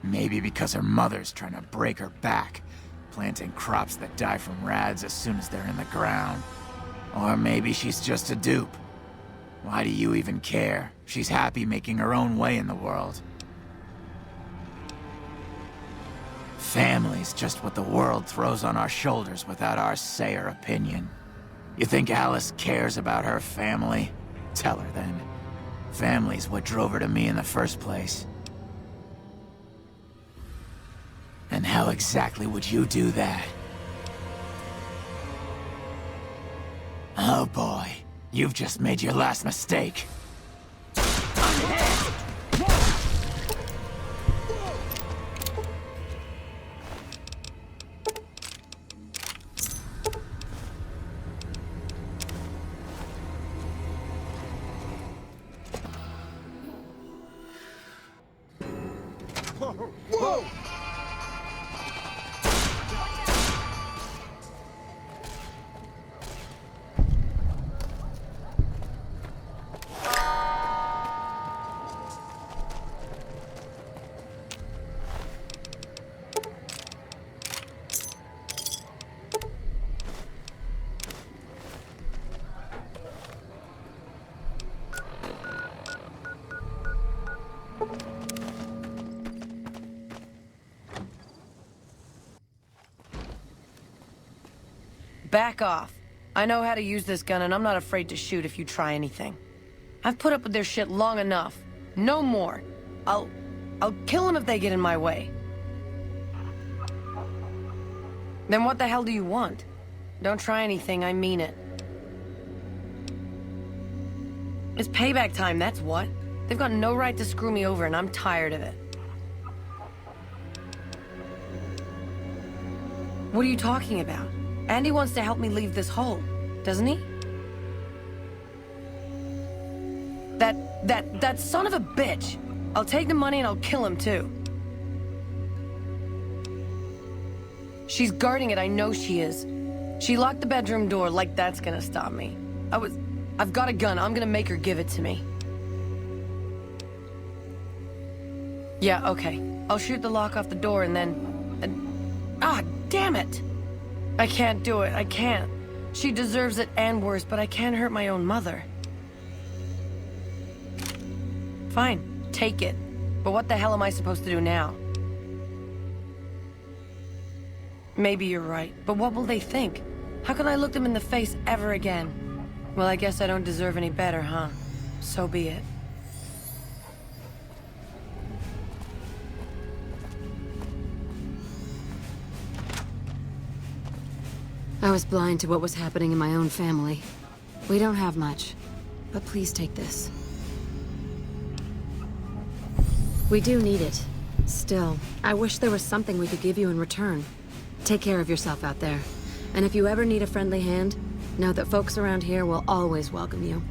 Maybe because her mother's trying to break her back, planting crops that die from rads as soon as they're in the ground. Or maybe she's just a dupe. Why do you even care? She's happy making her own way in the world. Family's just what the world throws on our shoulders without our say or opinion. You think Alice cares about her family? Tell her then. Family's what drove her to me in the first place. And how exactly would you do that? Oh boy, you've just made your last mistake. Whoa! Back off. I know how to use this gun, and I'm not afraid to shoot if you try anything. I've put up with their shit long enough. No more. I'll kill them if they get in my way. Then what the hell do you want? Don't try anything, I mean it. It's payback time, that's what. They've got no right to screw me over, and I'm tired of it. What are you talking about? Andy wants to help me leave this hole, doesn't he? That son of a bitch! I'll take the money and I'll kill him too. She's guarding it, I know she is. She locked the bedroom door, like that's gonna stop me. I've got a gun, I'm gonna make her give it to me. Yeah, okay. I'll shoot the lock off the door and then... ah, damn it! I can't do it, I can't. She deserves it and worse, but I can't hurt my own mother. Fine, take it. But what the hell am I supposed to do now? Maybe you're right, but what will they think? How can I look them in the face ever again? Well, I guess I don't deserve any better, huh? So be it. I was blind to what was happening in my own family. We don't have much, but please take this. We do need it. Still, I wish there was something we could give you in return. Take care of yourself out there. And if you ever need a friendly hand, know that folks around here will always welcome you.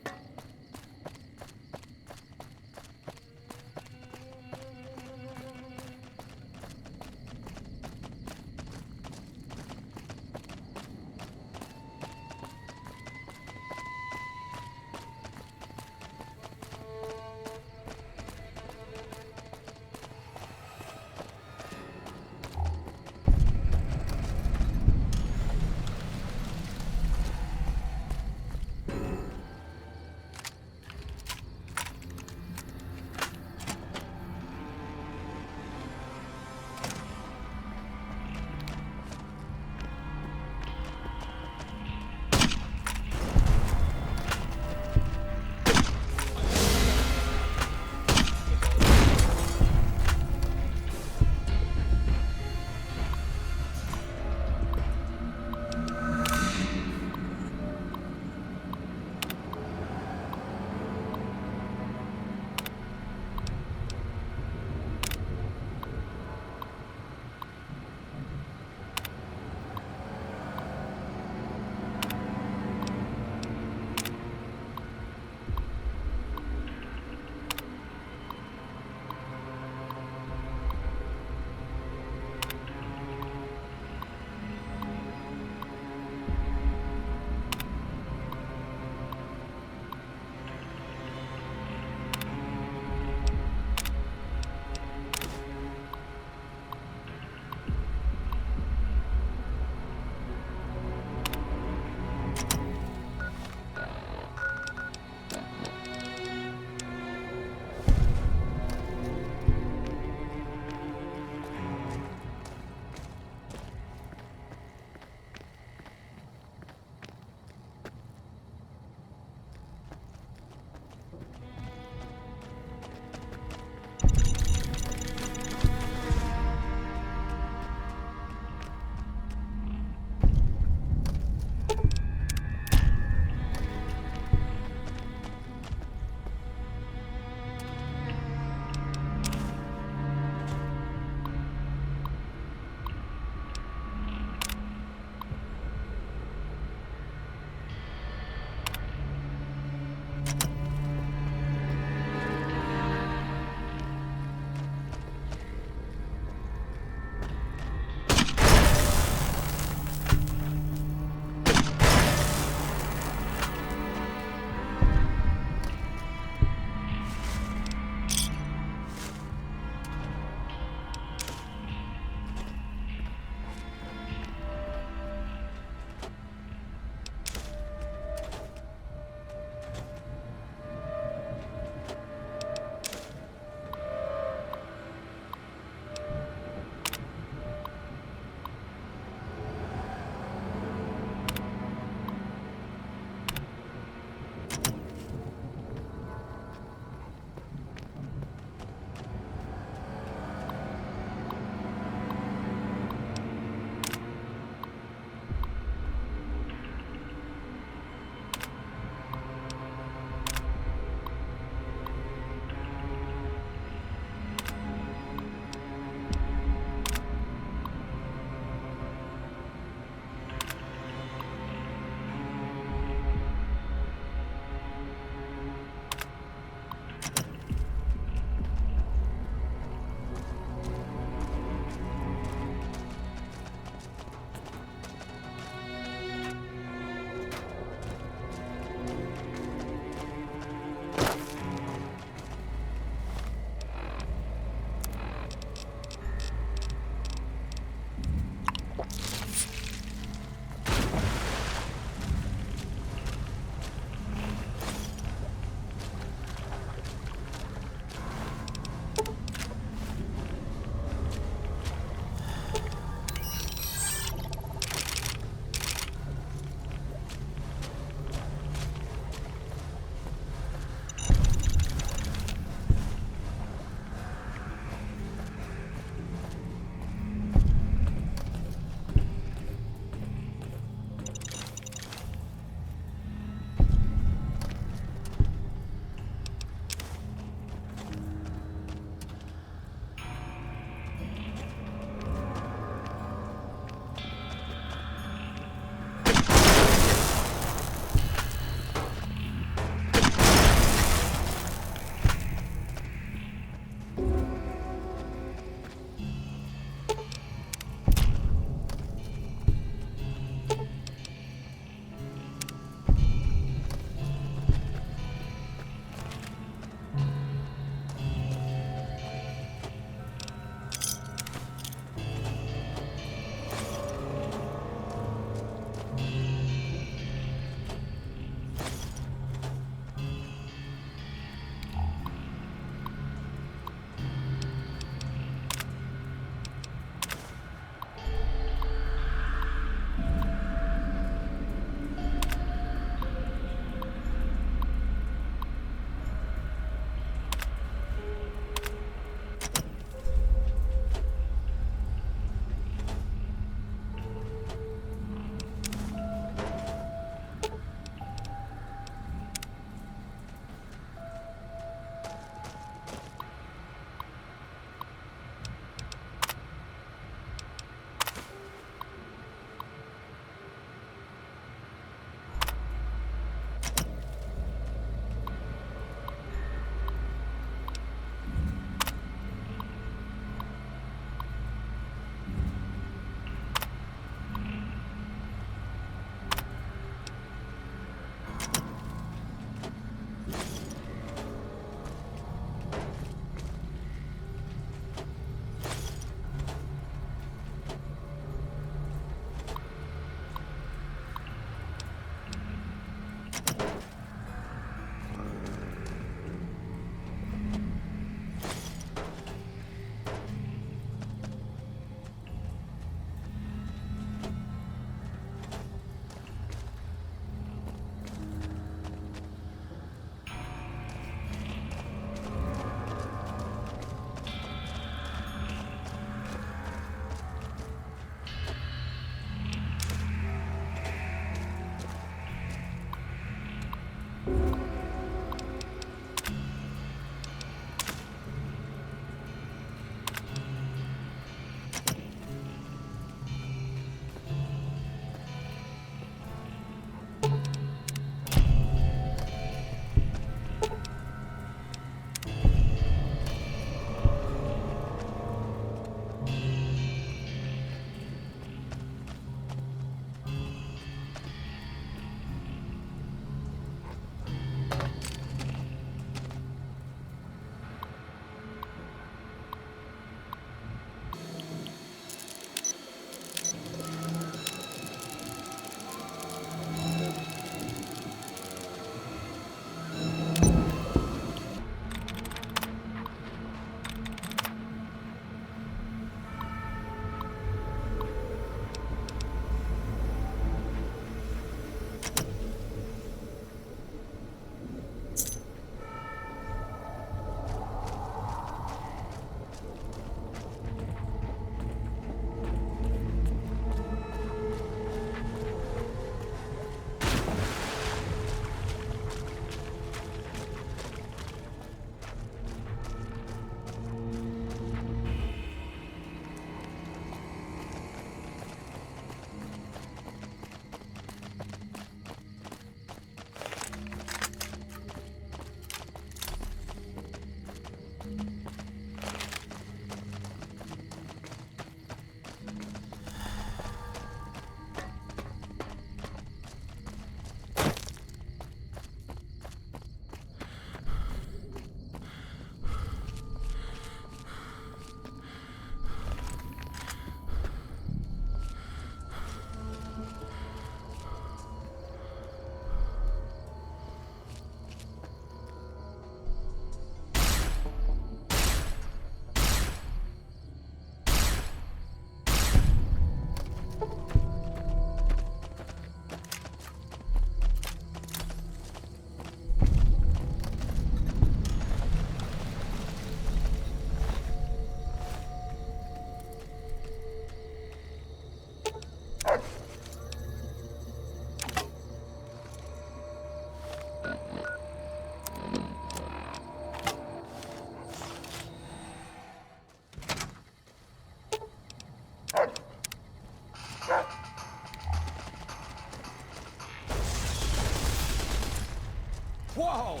Whoa!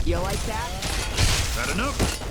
You like that? That enough?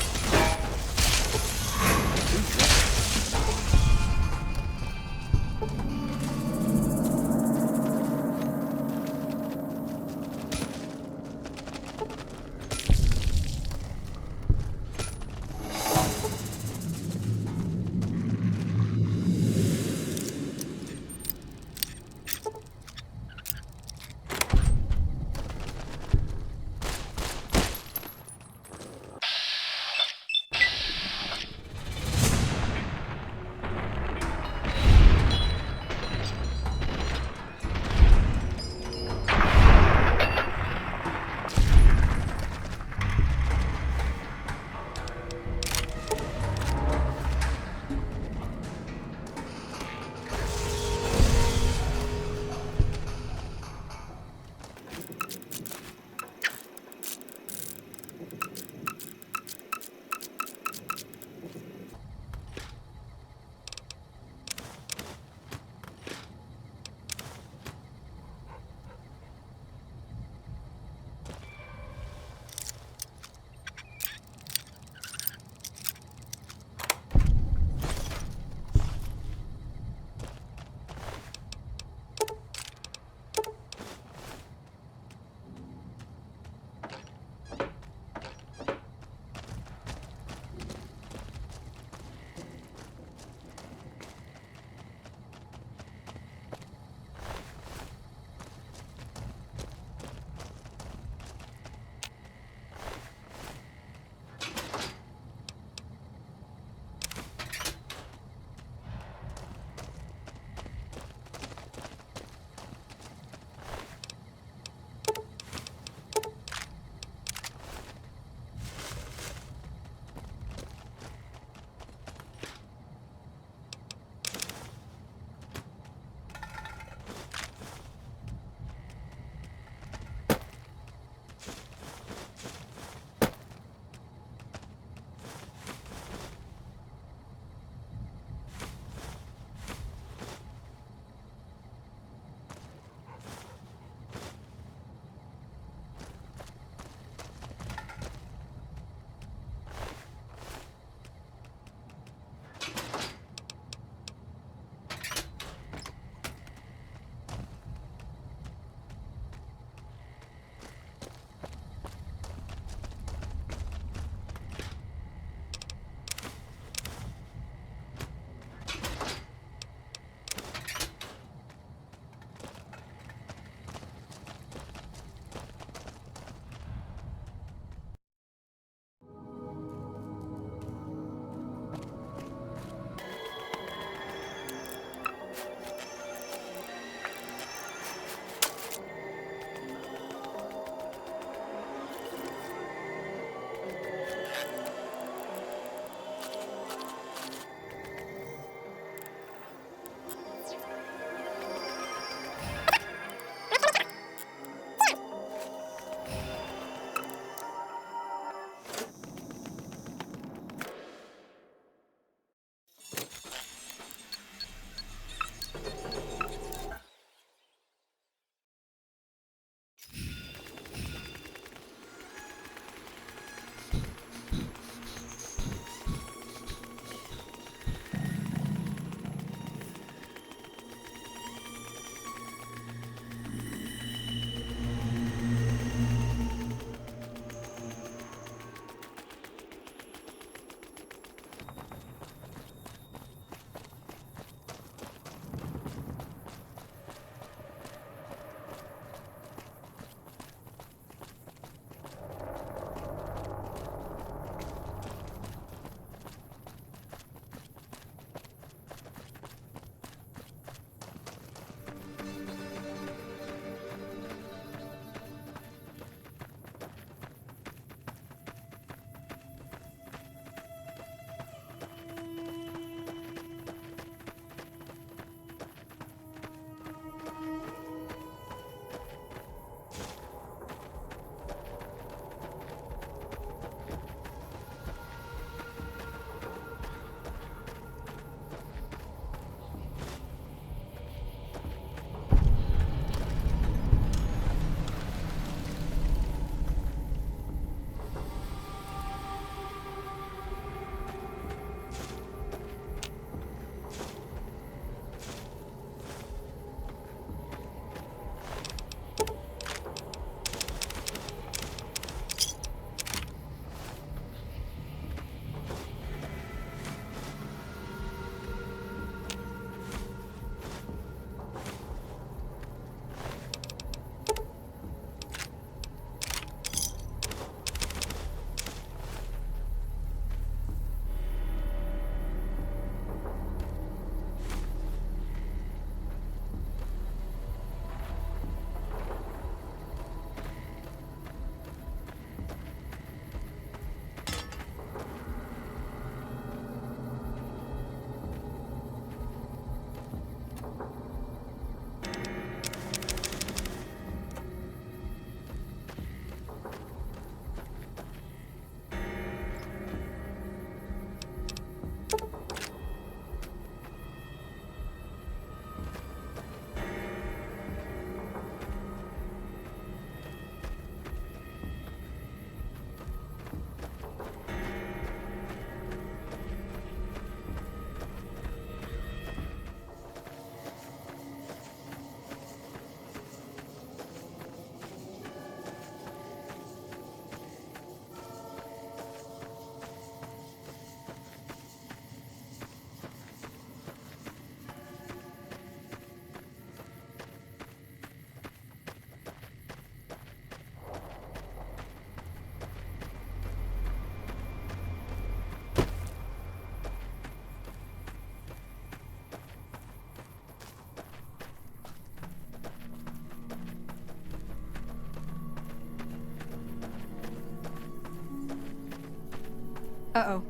Uh-oh.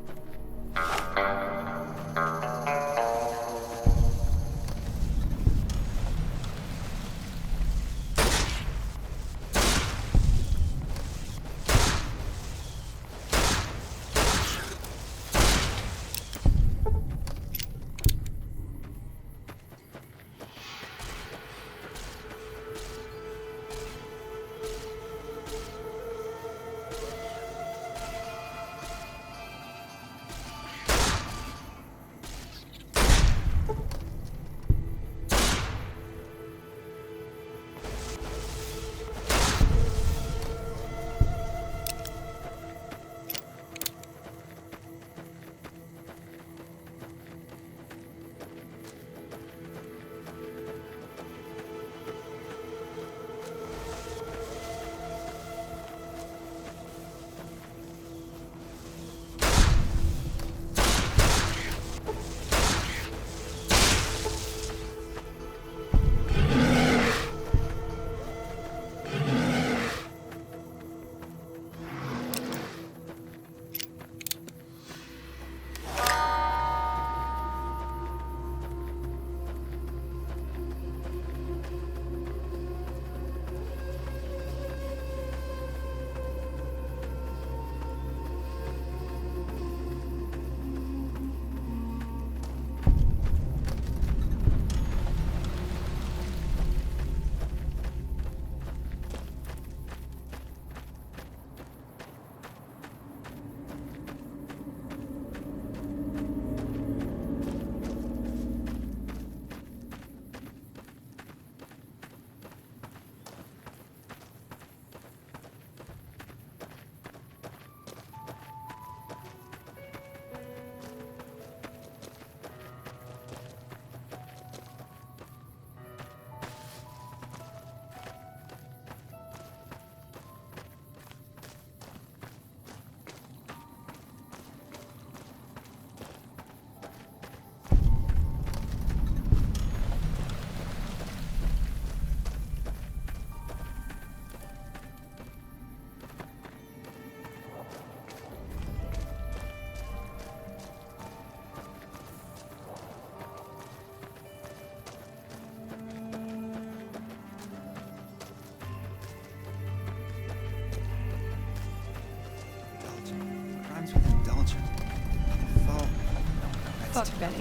Fuck Benny.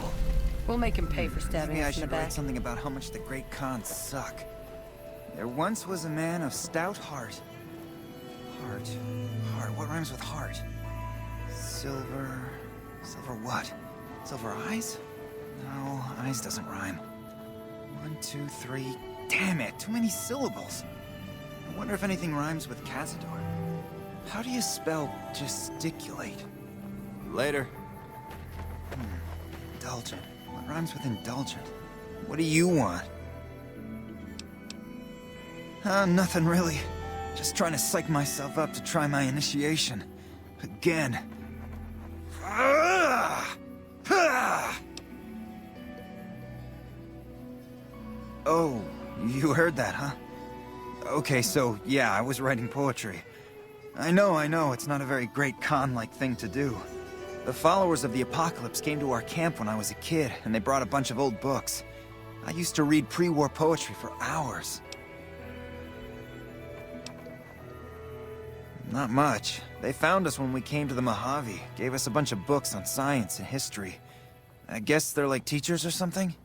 We'll make him pay for stabbing Maybe I us in the should write back. something about how much the great Khans suck. There once was a man of stout heart. Heart. What rhymes with heart? Silver what? Silver eyes? No, eyes doesn't rhyme. 1, 2, 3. Damn it, too many syllables. I wonder if anything rhymes with Cazador. How do you spell gesticulate? Later. Indulgent. What rhymes with indulgent? What do you want? Nothing really. Just trying to psych myself up to try my initiation. Again. Oh, you heard that, huh? Okay, so, yeah, I was writing poetry. I know, it's not a very great Khan-like thing to do. The followers of the apocalypse came to our camp when I was a kid, and they brought a bunch of old books. I used to read pre-war poetry for hours. Not much. They found us when we came to the Mojave, gave us a bunch of books on science and history. I guess they're like teachers or something?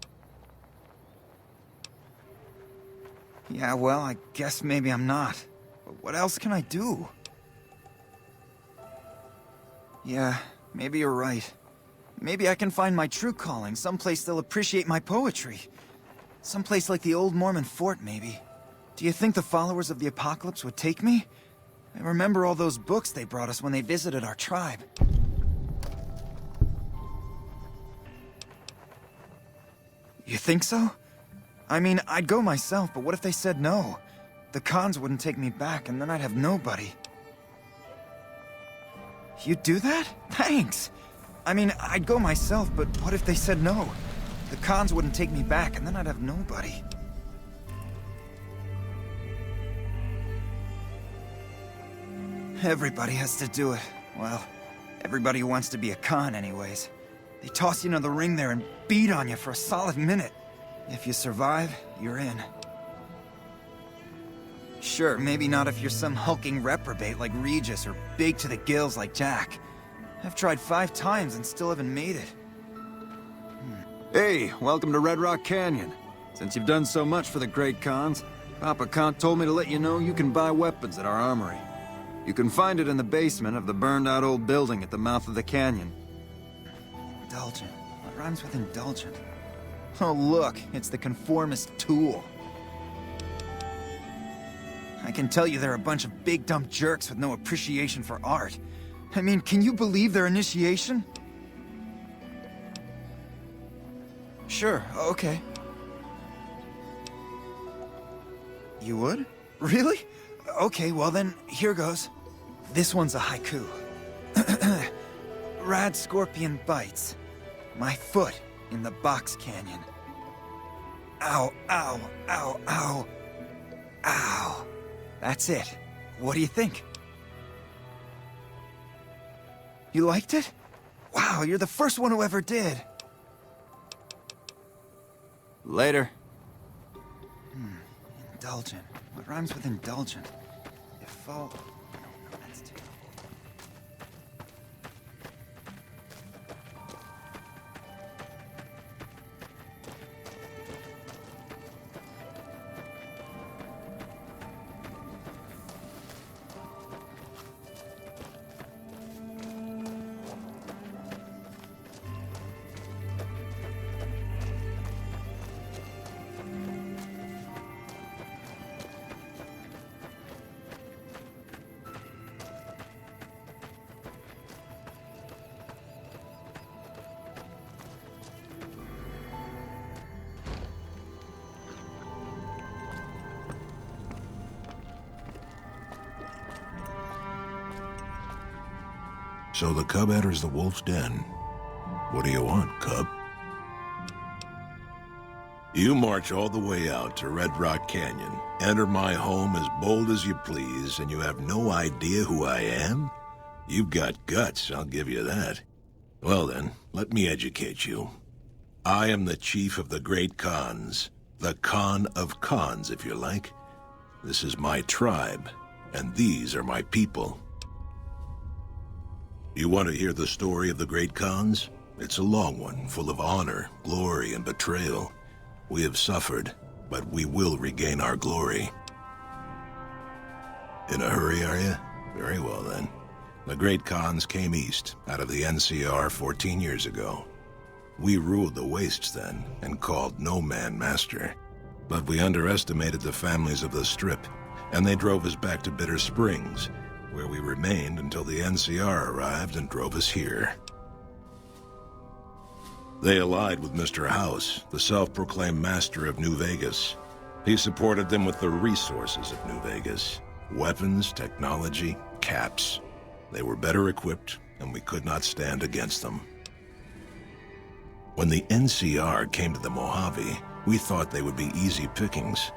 Yeah, well, I guess maybe I'm not. But what else can I do? Yeah, maybe you're right. Maybe I can find my true calling, someplace they'll appreciate my poetry. Someplace like the old Mormon fort, maybe. Do you think the followers of the apocalypse would take me? I remember all those books they brought us when they visited our tribe. You think so? I mean, I'd go myself, but what if they said no? The Khans wouldn't take me back, and then I'd have nobody. You'd do that? Thanks! I mean, I'd go myself, but what if they said no? The Khans wouldn't take me back, and then I'd have nobody. Everybody has to do it. Well, Everybody who wants to be a Khan anyways. They toss you into the ring there and beat on you for a solid minute. If you survive, you're in. Sure, maybe not if you're some hulking reprobate like Regis or big to the gills like Jack. I've tried 5 times and still haven't made it. Hey, welcome to Red Rock Canyon. Since you've done so much for the Great Khans, Papa Khan told me to let you know you can buy weapons at our armory. You can find it in the basement of the burned-out old building at the mouth of the canyon. Indulgent. What rhymes with indulgent? Oh look, it's the conformist tool. I can tell you they're a bunch of big dumb jerks with no appreciation for art. I mean, can you believe their initiation? Sure, okay. You would? Really? Okay, well then, here goes. This one's a haiku. Rad scorpion bites. My foot in the box canyon. Ow, ow, ow, ow. Ow. That's it. What do you think? You liked it? Wow, you're the first one who ever did. Later. Indulgent. What rhymes with indulgent? If all... No, that's too... So the cub enters the wolf's den. What do you want, cub? You march all the way out to Red Rock Canyon, enter my home as bold as you please, and you have no idea who I am? You've got guts, I'll give you that. Well then, let me educate you. I am the chief of the Great Khans. The Khan of Khans, if you like. This is my tribe, and these are my people. You want to hear the story of the Great Khans? It's a long one, full of honor, glory, and betrayal. We have suffered, but we will regain our glory. In a hurry, are you? Very well, then. The Great Khans came east, out of the NCR 14 years ago. We ruled the wastes then, and called no man master. But we underestimated the families of the Strip, and they drove us back to Bitter Springs, where we remained until the NCR arrived and drove us here. They allied with Mr. House, the self-proclaimed master of New Vegas. He supported them with the resources of New Vegas. Weapons, technology, caps. They were better equipped, and we could not stand against them. When the NCR came to the Mojave, we thought they would be easy pickings.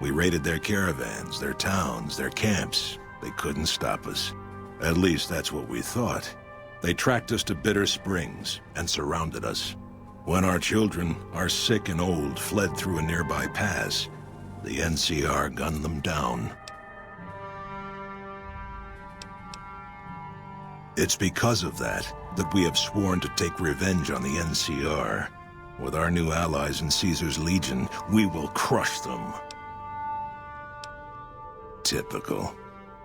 We raided their caravans, their towns, their camps. They couldn't stop us. At least that's what we thought. They tracked us to Bitter Springs and surrounded us. When our children, our sick and old, fled through a nearby pass, the NCR gunned them down. It's because of that we have sworn to take revenge on the NCR. With our new allies in Caesar's Legion, we will crush them. Typical.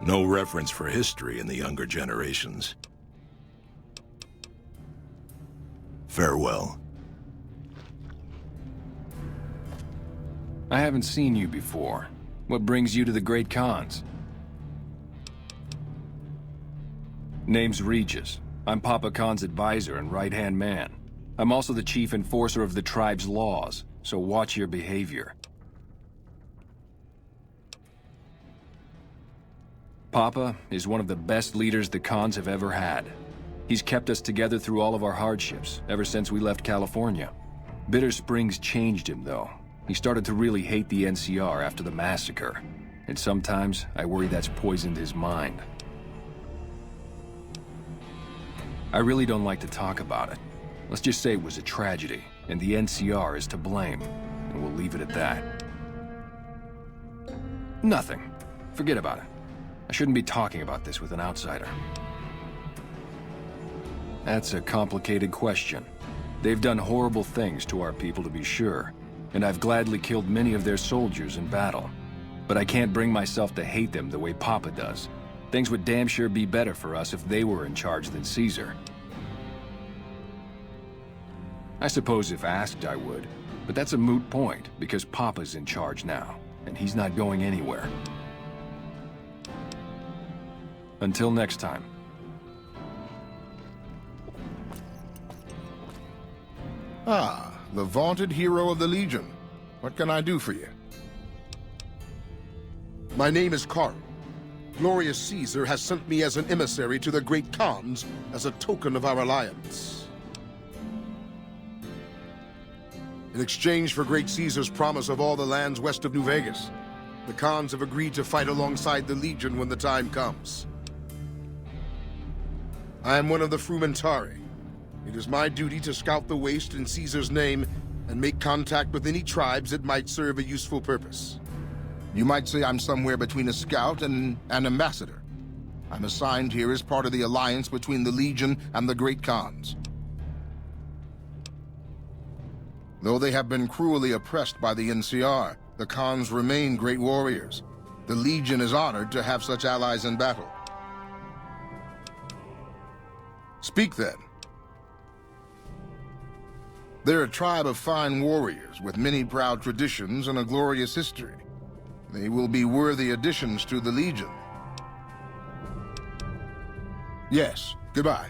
No reference for history in the younger generations. Farewell. I haven't seen you before. What brings you to the Great Khans? Name's Regis. I'm Papa Khan's advisor and right-hand man. I'm also the chief enforcer of the tribe's laws, so watch your behavior. Papa is one of the best leaders the Khans have ever had. He's kept us together through all of our hardships, ever since we left California. Bitter Springs changed him, though. He started to really hate the NCR after the massacre. And sometimes, I worry that's poisoned his mind. I really don't like to talk about it. Let's just say it was a tragedy, and the NCR is to blame, and we'll leave it at that. Nothing. Forget about it. I shouldn't be talking about this with an outsider. That's a complicated question. They've done horrible things to our people, to be sure, and I've gladly killed many of their soldiers in battle. But I can't bring myself to hate them the way Papa does. Things would damn sure be better for us if they were in charge than Caesar. I suppose if asked, I would, but that's a moot point, because Papa's in charge now, and he's not going anywhere. Until next time. Ah, the vaunted hero of the Legion. What can I do for you? My name is Carlo. Glorious Caesar has sent me as an emissary to the great Khans as a token of our alliance. In exchange for great Caesar's promise of all the lands west of New Vegas, the Khans have agreed to fight alongside the Legion when the time comes. I am one of the Frumentari. It is my duty to scout the waste in Caesar's name and make contact with any tribes that might serve a useful purpose. You might say I'm somewhere between a scout and an ambassador. I'm assigned here as part of the alliance between the Legion and the Great Khans. Though they have been cruelly oppressed by the NCR, the Khans remain great warriors. The Legion is honored to have such allies in battle. Speak then. They're a tribe of fine warriors with many proud traditions and a glorious history. They will be worthy additions to the Legion. Yes, goodbye.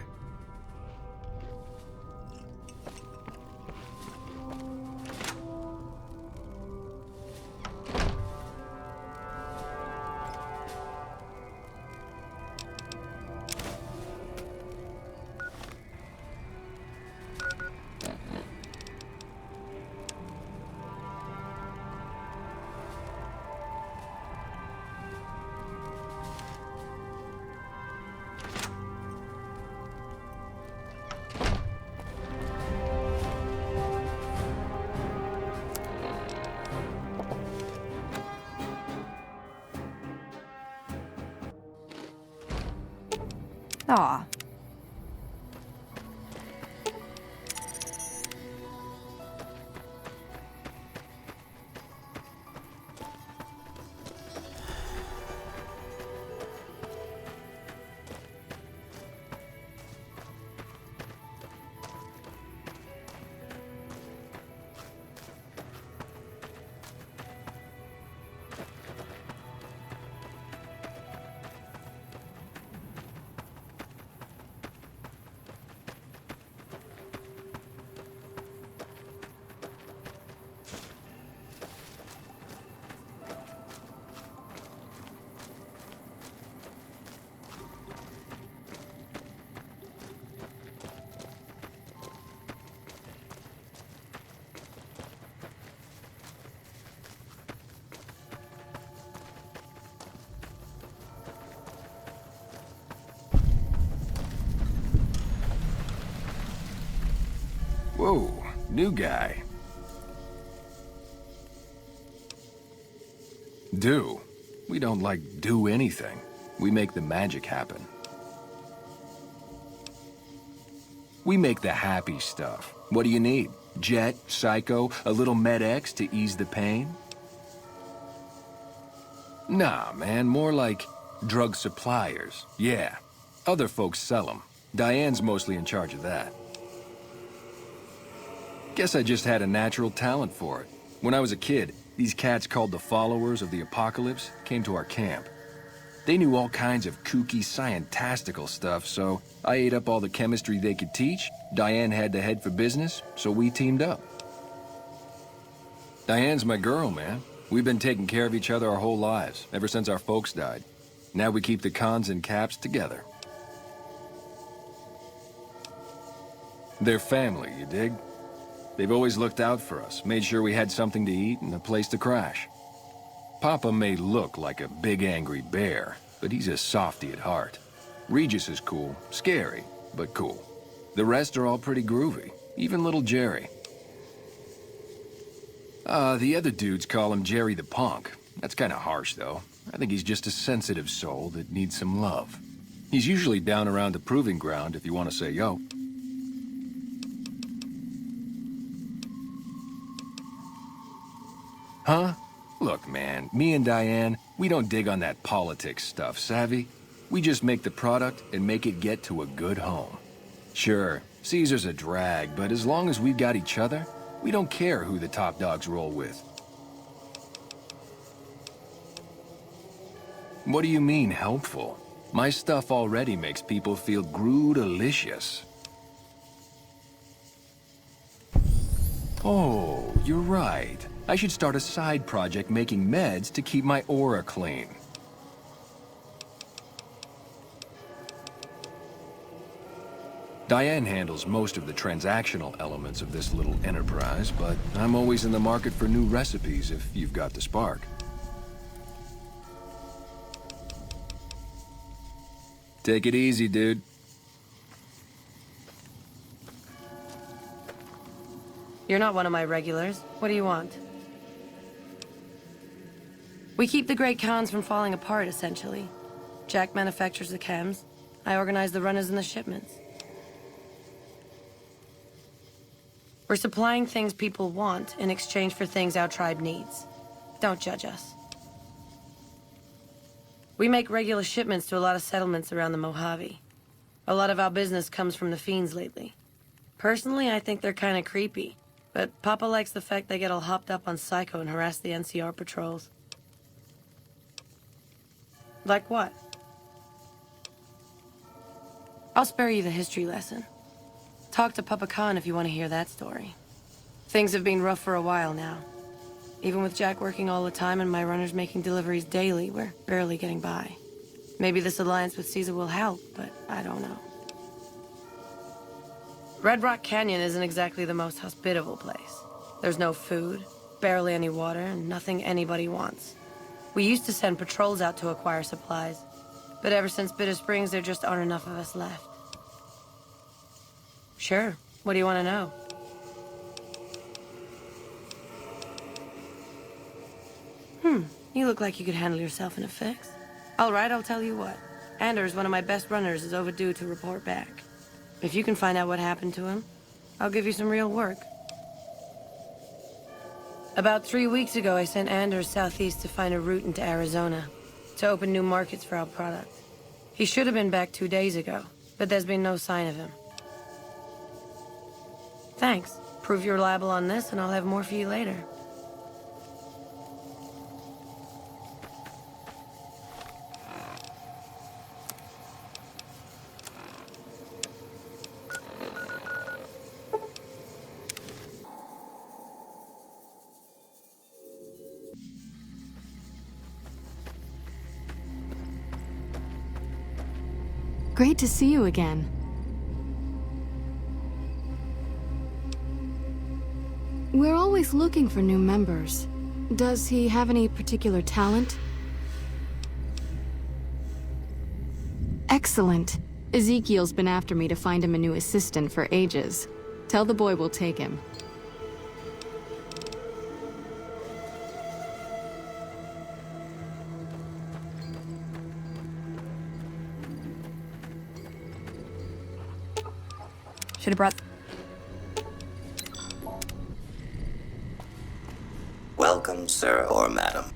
Aw. Whoa, new guy. Do? We don't, do anything. We make the magic happen. We make the happy stuff. What do you need? Jet, Psycho, a little Med-X to ease the pain? Nah, man, more like drug suppliers. Yeah. Other folks sell them. Diane's mostly in charge of that. Guess I just had a natural talent for it. When I was a kid, these cats called the Followers of the Apocalypse came to our camp. They knew all kinds of kooky, scientistical stuff, so I ate up all the chemistry they could teach. Diane had to head for business, so we teamed up. Diane's my girl, man. We've been taking care of each other our whole lives, ever since our folks died. Now we keep the cons and caps together. They're family, you dig? They've always looked out for us, made sure we had something to eat and a place to crash. Papa may look like a big angry bear, but he's a softy at heart. Regis is cool, scary, but cool. The rest are all pretty groovy, even little Jerry. The other dudes call him Jerry the Punk. That's kinda harsh, though. I think he's just a sensitive soul that needs some love. He's usually down around the proving ground if you want to say yo. Huh? Look, man, me and Diane, we don't dig on that politics stuff, savvy? We just make the product and make it get to a good home. Sure, Caesar's a drag, but as long as we've got each other, we don't care who the top dogs roll with. What do you mean, helpful? My stuff already makes people feel groo-delicious. Oh, you're right. I should start a side project making meds to keep my aura clean. Diane handles most of the transactional elements of this little enterprise, but I'm always in the market for new recipes if you've got the spark. Take it easy, dude. You're not one of my regulars. What do you want? We keep the Great Khans from falling apart, essentially. Jack manufactures the chems. I organize the runners and the shipments. We're supplying things people want in exchange for things our tribe needs. Don't judge us. We make regular shipments to a lot of settlements around the Mojave. A lot of our business comes from the fiends lately. Personally, I think they're kind of creepy, but Papa likes the fact they get all hopped up on Psycho and harass the NCR patrols. Like what? I'll spare you the history lesson. Talk to Papa Khan if you want to hear that story. Things have been rough for a while now. Even with Jack working all the time and my runners making deliveries daily, we're barely getting by. Maybe this alliance with Caesar will help, but I don't know. REDROCK Canyon isn't exactly the most hospitable place. There's no food, barely any water, and nothing anybody wants. We used to send patrols out to acquire supplies, but ever since Bitter Springs, there just aren't enough of us left. Sure. What do you want to know? You look like you could handle yourself in a fix. All right, I'll tell you what. Anders, one of my best runners, is overdue to report back. If you can find out what happened to him, I'll give you some real work. About 3 weeks ago, I sent Anders southeast to find a route into Arizona, to open new markets for our product. He should have been back 2 days ago, but there's been no sign of him. Thanks. Prove you're reliable on this, and I'll have more for you later. Great to see you again. We're always looking for new members. Does he have any particular talent? Excellent. Ezekiel's been after me to find him a new assistant for ages. Tell the boy we'll take him. Should have brought... Welcome, sir or madam.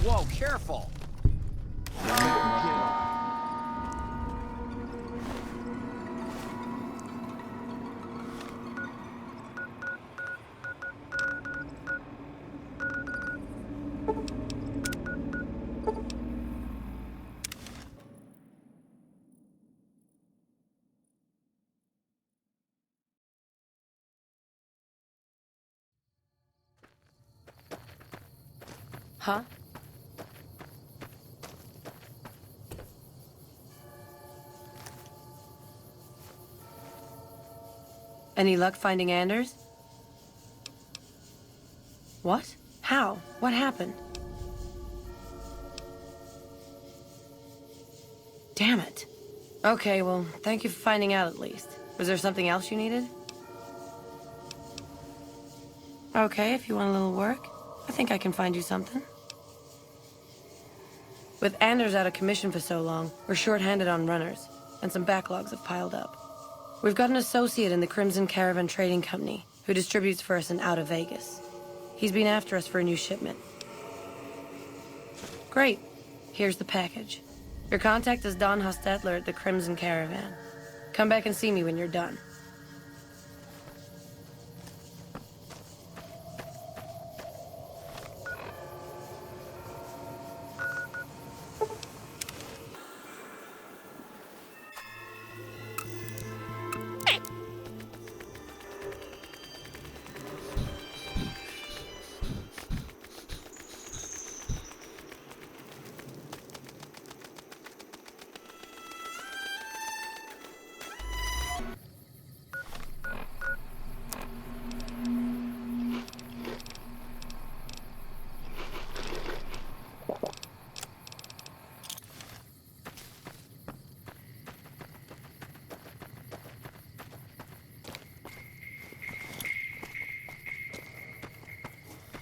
Whoa, careful! Huh? Any luck finding Anders? What? How? What happened? Damn it. Okay, well, thank you for finding out at least. Was there something else you needed? Okay, if you want a little work, I think I can find you something. With Anders out of commission for so long, we're short-handed on runners, and some backlogs have piled up. We've got an associate in the Crimson Caravan Trading Company who distributes for us in out of Vegas. He's been after us for a new shipment. Great. Here's the package. Your contact is Don Hostetler at the Crimson Caravan. Come back and see me when you're done.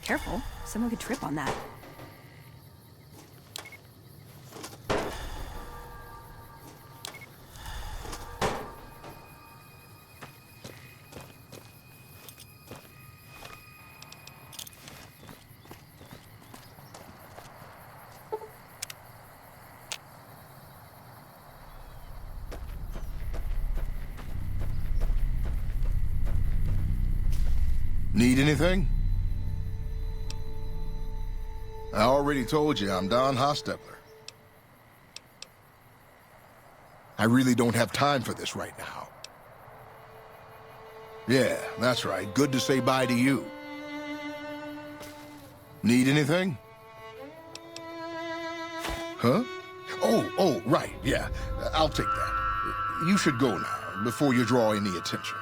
Careful, someone could trip on that. Need anything? I already told you, I'm Don Hostetler. I really don't have time for this right now. Yeah, that's right. Good to say bye to you. Need anything? Huh? Oh, right, yeah. I'll take that. You should go now, before you draw any attention.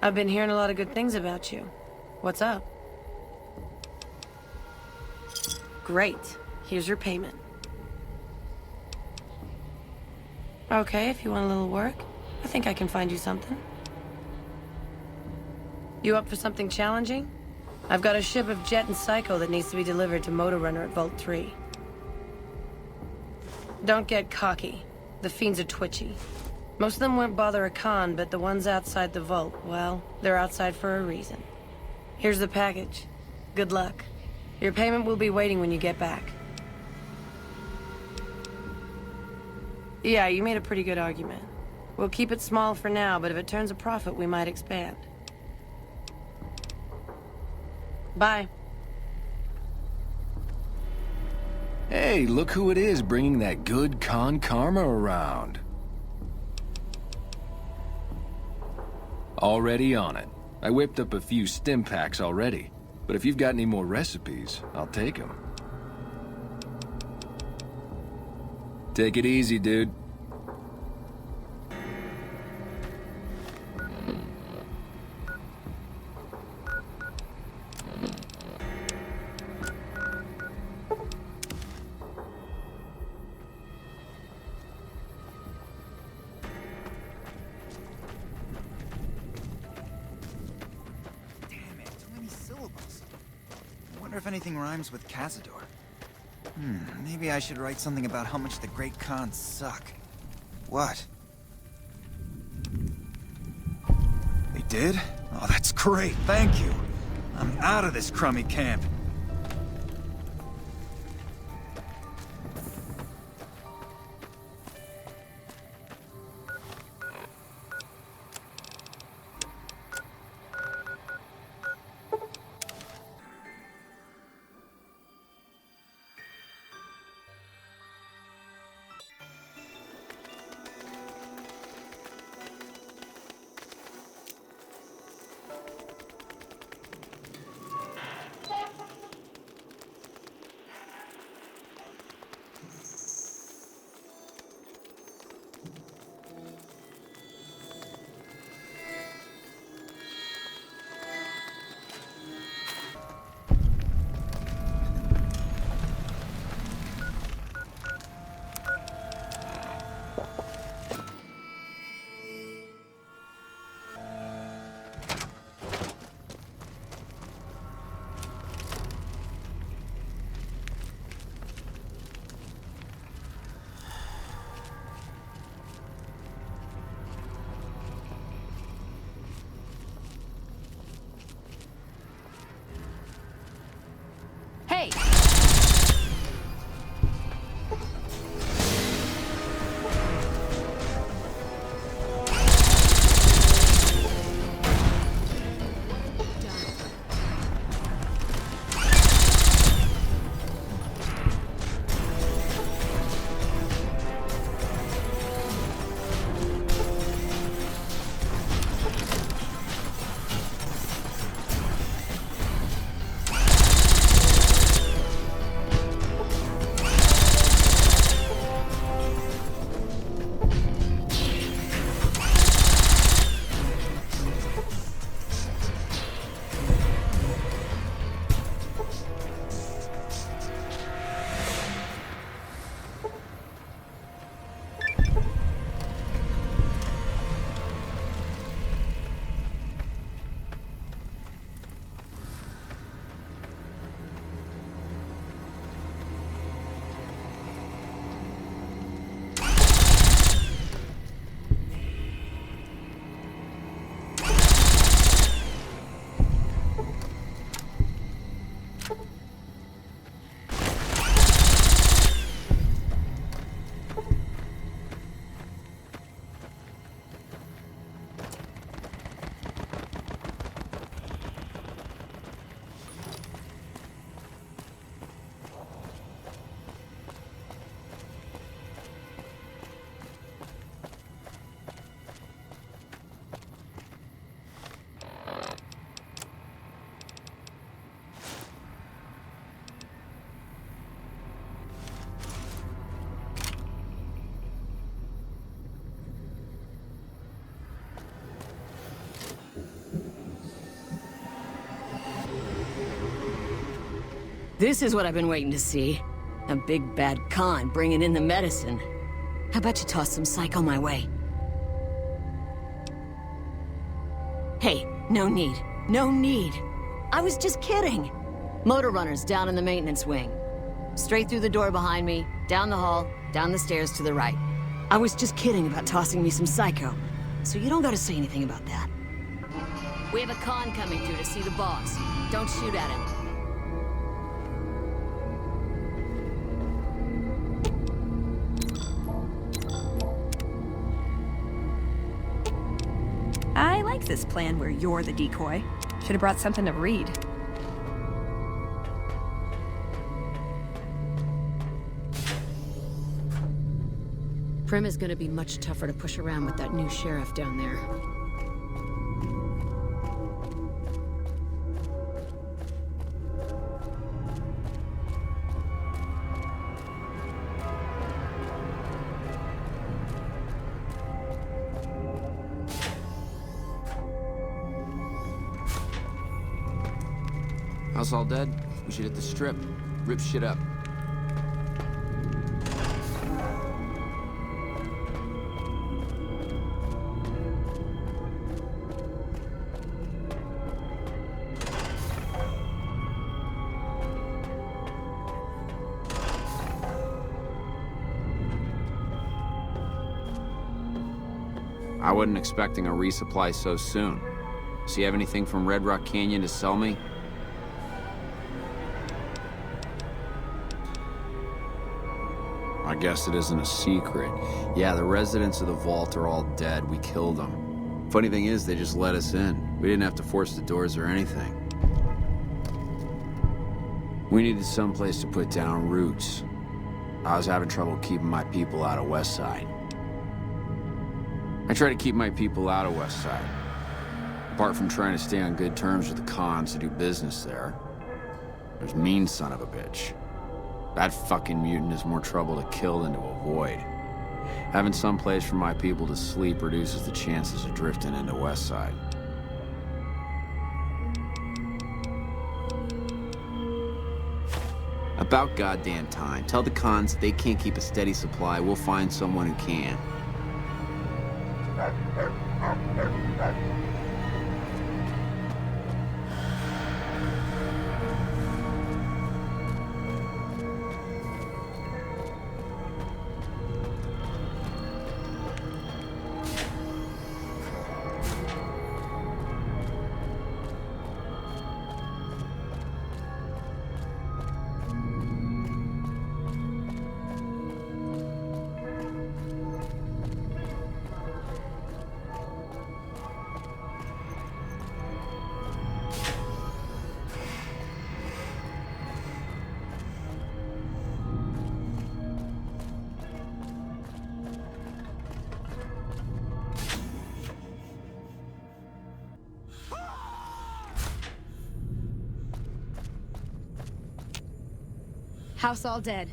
I've been hearing a lot of good things about you. What's up? Great. Here's your payment. Okay, if you want a little work, I think I can find you something. You up for something challenging? I've got a ship of Jet and Psycho that needs to be delivered to Motor Runner at Vault 3. Don't get cocky. The fiends are twitchy. Most of them won't bother a con, but the ones outside the vault, well, they're outside for a reason. Here's the package. Good luck. Your payment will be waiting when you get back. Yeah, you made a pretty good argument. We'll keep it small for now, but if it turns a profit, we might expand. Bye. Hey, look who it is bringing that good con karma around. Already on it. I whipped up a few stim packs already, but if you've got any more recipes, I'll take them. Take it easy, dude. If anything rhymes with Cazador. Maybe I should write something about how much the Great Khans suck. What? They did? Oh, that's great, thank you. I'm out of this crummy camp. Hey! This is what I've been waiting to see. A big bad Khan bringing in the medicine. How about you toss some psycho my way? Hey, no need. No need. I was just kidding. Motor runners down in the maintenance wing. Straight through the door behind me, down the hall, down the stairs to the right. I was just kidding about tossing me some psycho. So you don't gotta say anything about that. We have a Khan coming through to see the boss. Don't shoot at him. I like this plan where you're the decoy. Should have brought something to read. Prim is gonna be much tougher to push around with that new sheriff down there. House all dead? We should hit the strip. Rip shit up. I wasn't expecting a resupply so soon. Does he have anything from REDROCK Canyon to sell me? I guess it isn't a secret. Yeah, the residents of the vault are all dead. We killed them. Funny thing is, they just let us in. We didn't have to force the doors or anything. We needed someplace to put down roots. I was having trouble keeping my people out of Westside. I try to keep my people out of Westside. Apart from trying to stay on good terms with the cons to do business there, there's mean son of a bitch. That fucking mutant is more trouble to kill than to avoid. Having some place for my people to sleep reduces the chances of drifting into Westside. About goddamn time. Tell the cons they can't keep a steady supply. We'll find someone who can. House all dead.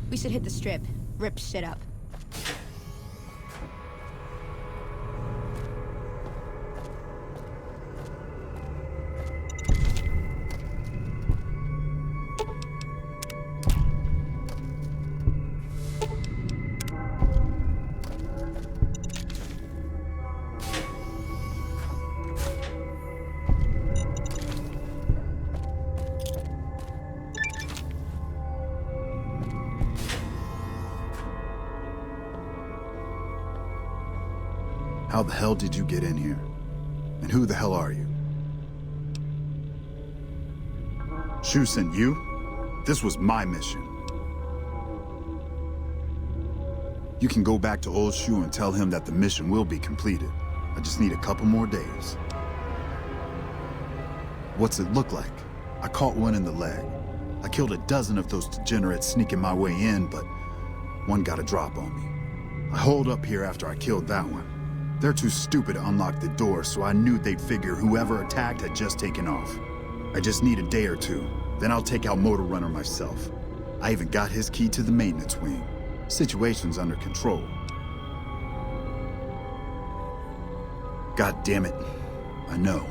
We should hit the strip. Rip shit up. How the hell did you get in here? And who the hell are you? Shu sent you? This was my mission. You can go back to old Shu and tell him that the mission will be completed. I just need a couple more days. What's it look like? I caught one in the leg. I killed a dozen of those degenerates sneaking my way in, but one got a drop on me. I holed up here after I killed that one. They're too stupid to unlock the door, so I knew they'd figure whoever attacked had just taken off. I just need a day or two, then I'll take out Motor Runner myself. I even got his key to the maintenance wing. Situation's under control. God damn it. I know.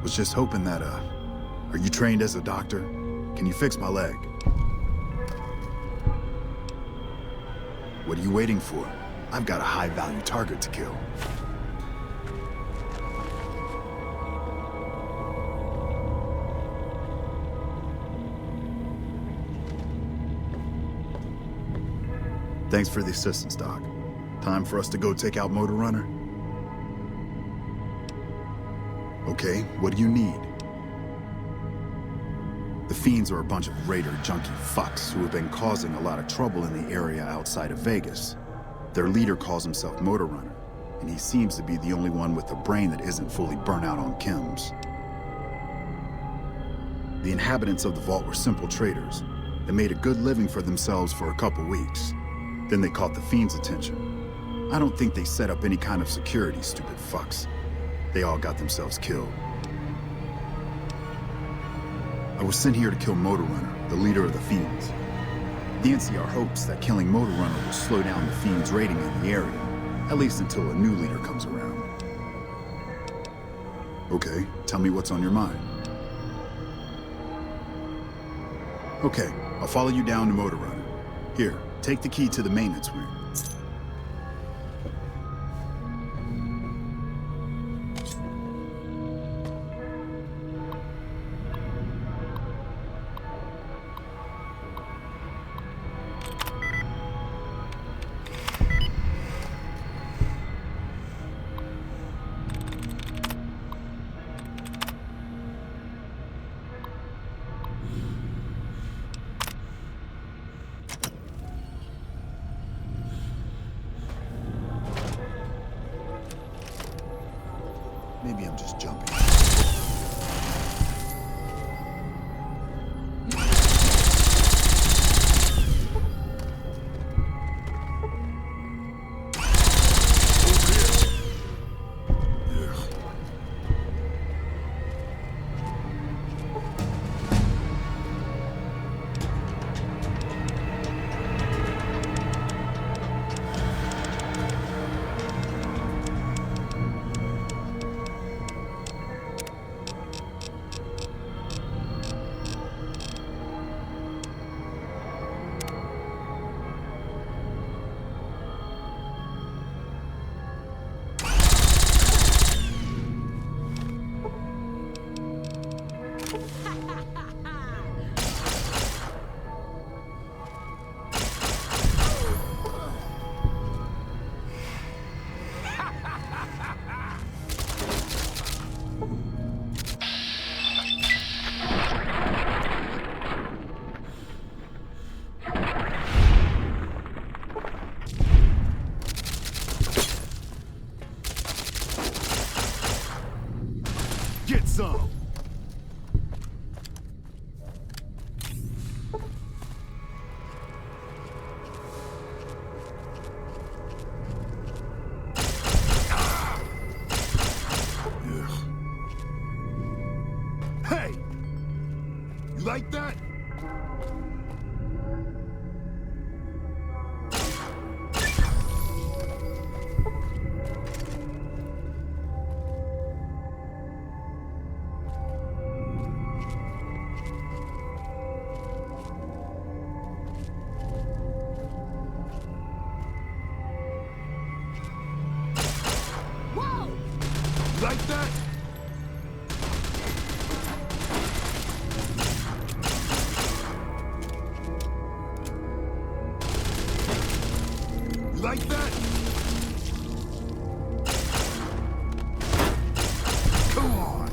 Was just hoping that, are you trained as a doctor? Can you fix my leg? What are you waiting for? I've got a high-value target to kill. Thanks for the assistance, Doc. Time for us to go take out Motor Runner? Okay, what do you need? The Fiends are a bunch of raider junkie fucks who have been causing a lot of trouble in the area outside of Vegas. Their leader calls himself Motor Runner, and he seems to be the only one with a brain that isn't fully burnt out on chems. The inhabitants of the vault were simple traders. They made a good living for themselves for a couple weeks. Then they caught the Fiends' attention. I don't think they set up any kind of security, stupid fucks. They all got themselves killed. I was sent here to kill Motor Runner, the leader of the Fiends. The NCR hopes that killing Motor Runner will slow down the Fiends' raiding in the area, at least until a new leader comes around. Okay, tell me what's on your mind. Okay, I'll follow you down to Motor Runner. Here, take the key to the maintenance wing. up. Get some! Hey! You like that? Like that? Like that? Come on.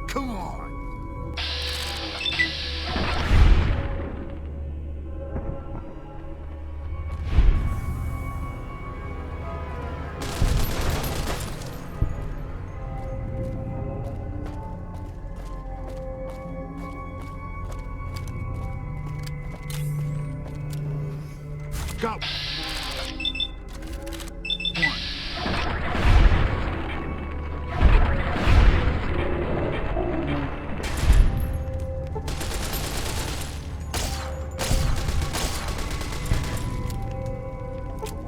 Come on. Go.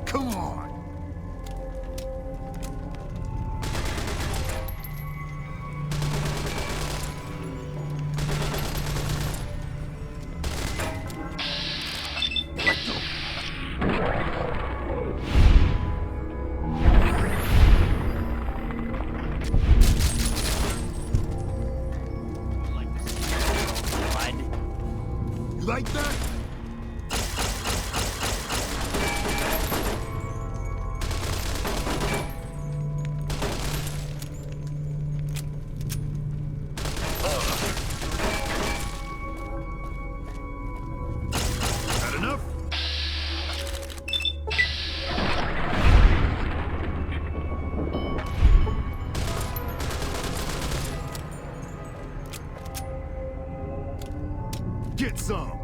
Come on. You like that? Had enough? Get some.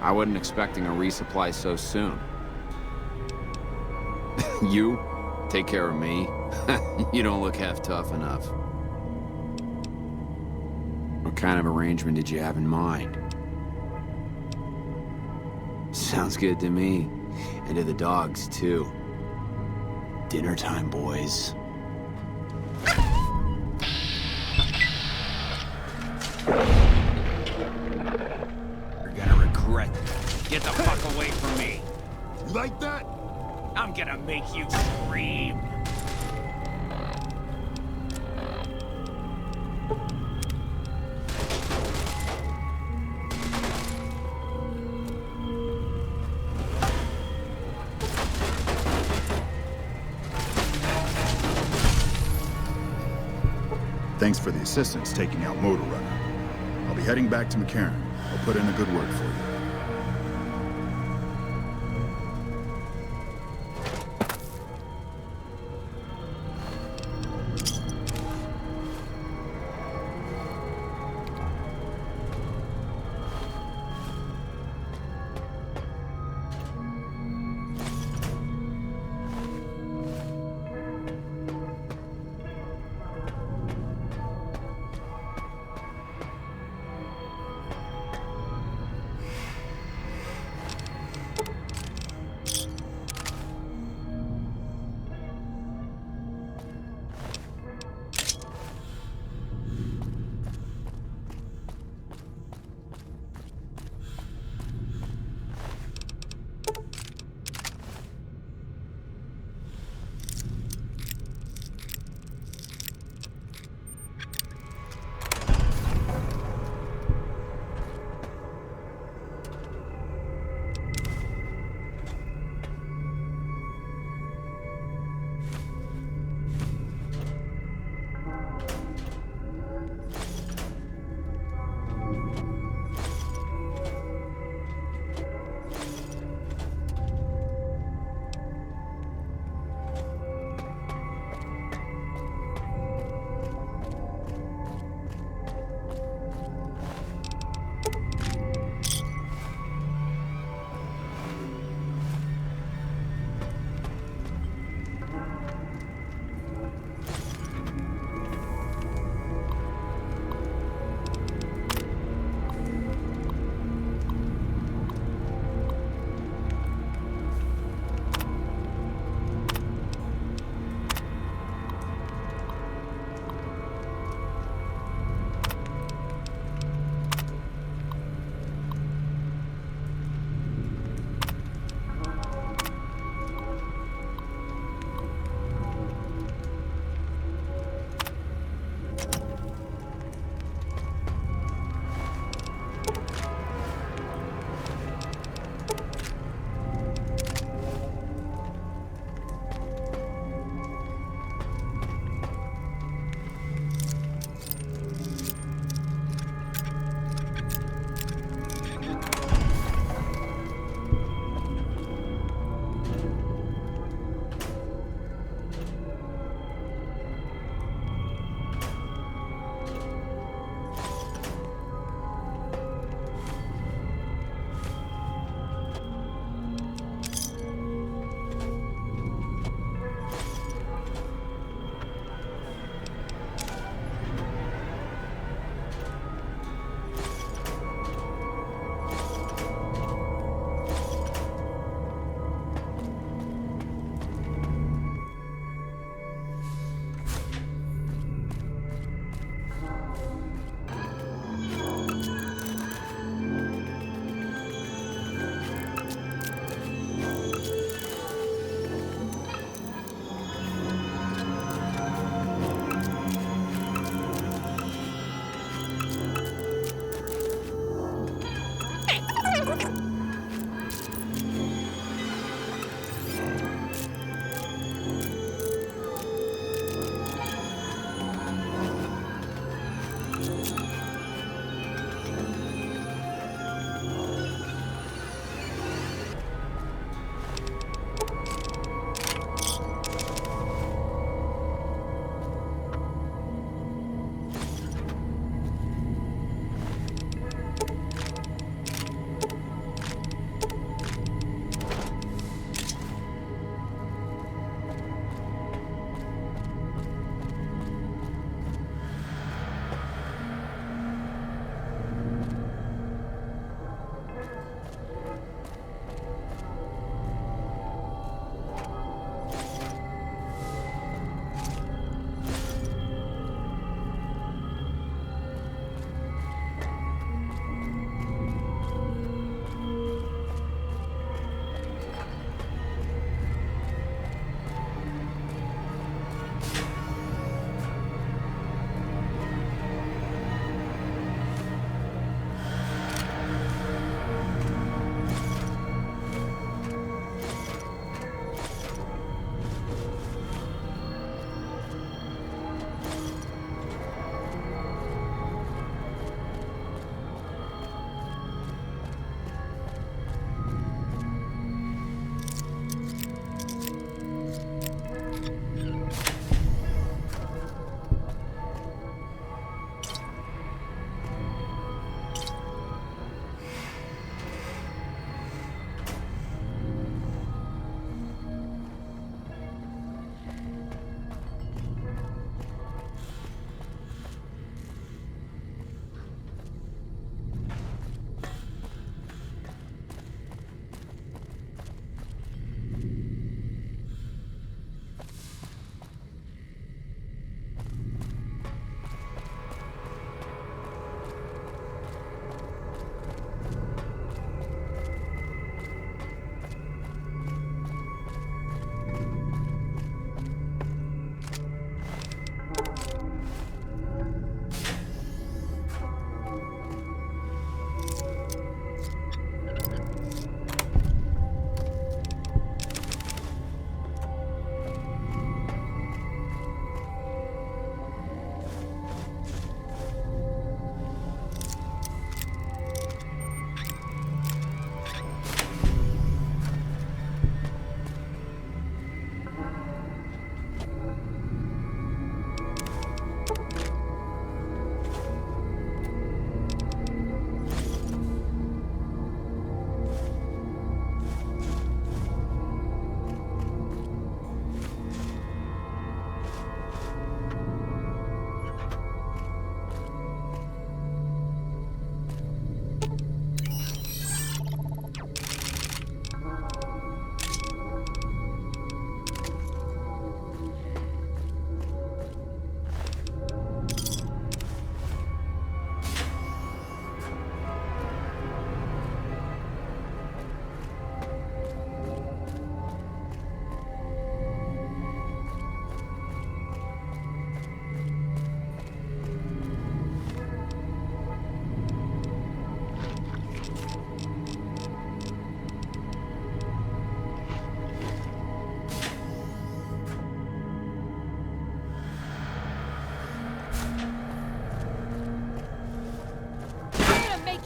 I wasn't expecting a resupply so soon. You? Take care of me? You don't look half tough enough. What kind of arrangement did you have in mind? Sounds good to me. And to the dogs, too. Dinner time, boys. away from me. You like that? I'm gonna make you scream. Thanks for the assistance taking out Motor Runner. I'll be heading back to McCarran. I'll put in a good word for you.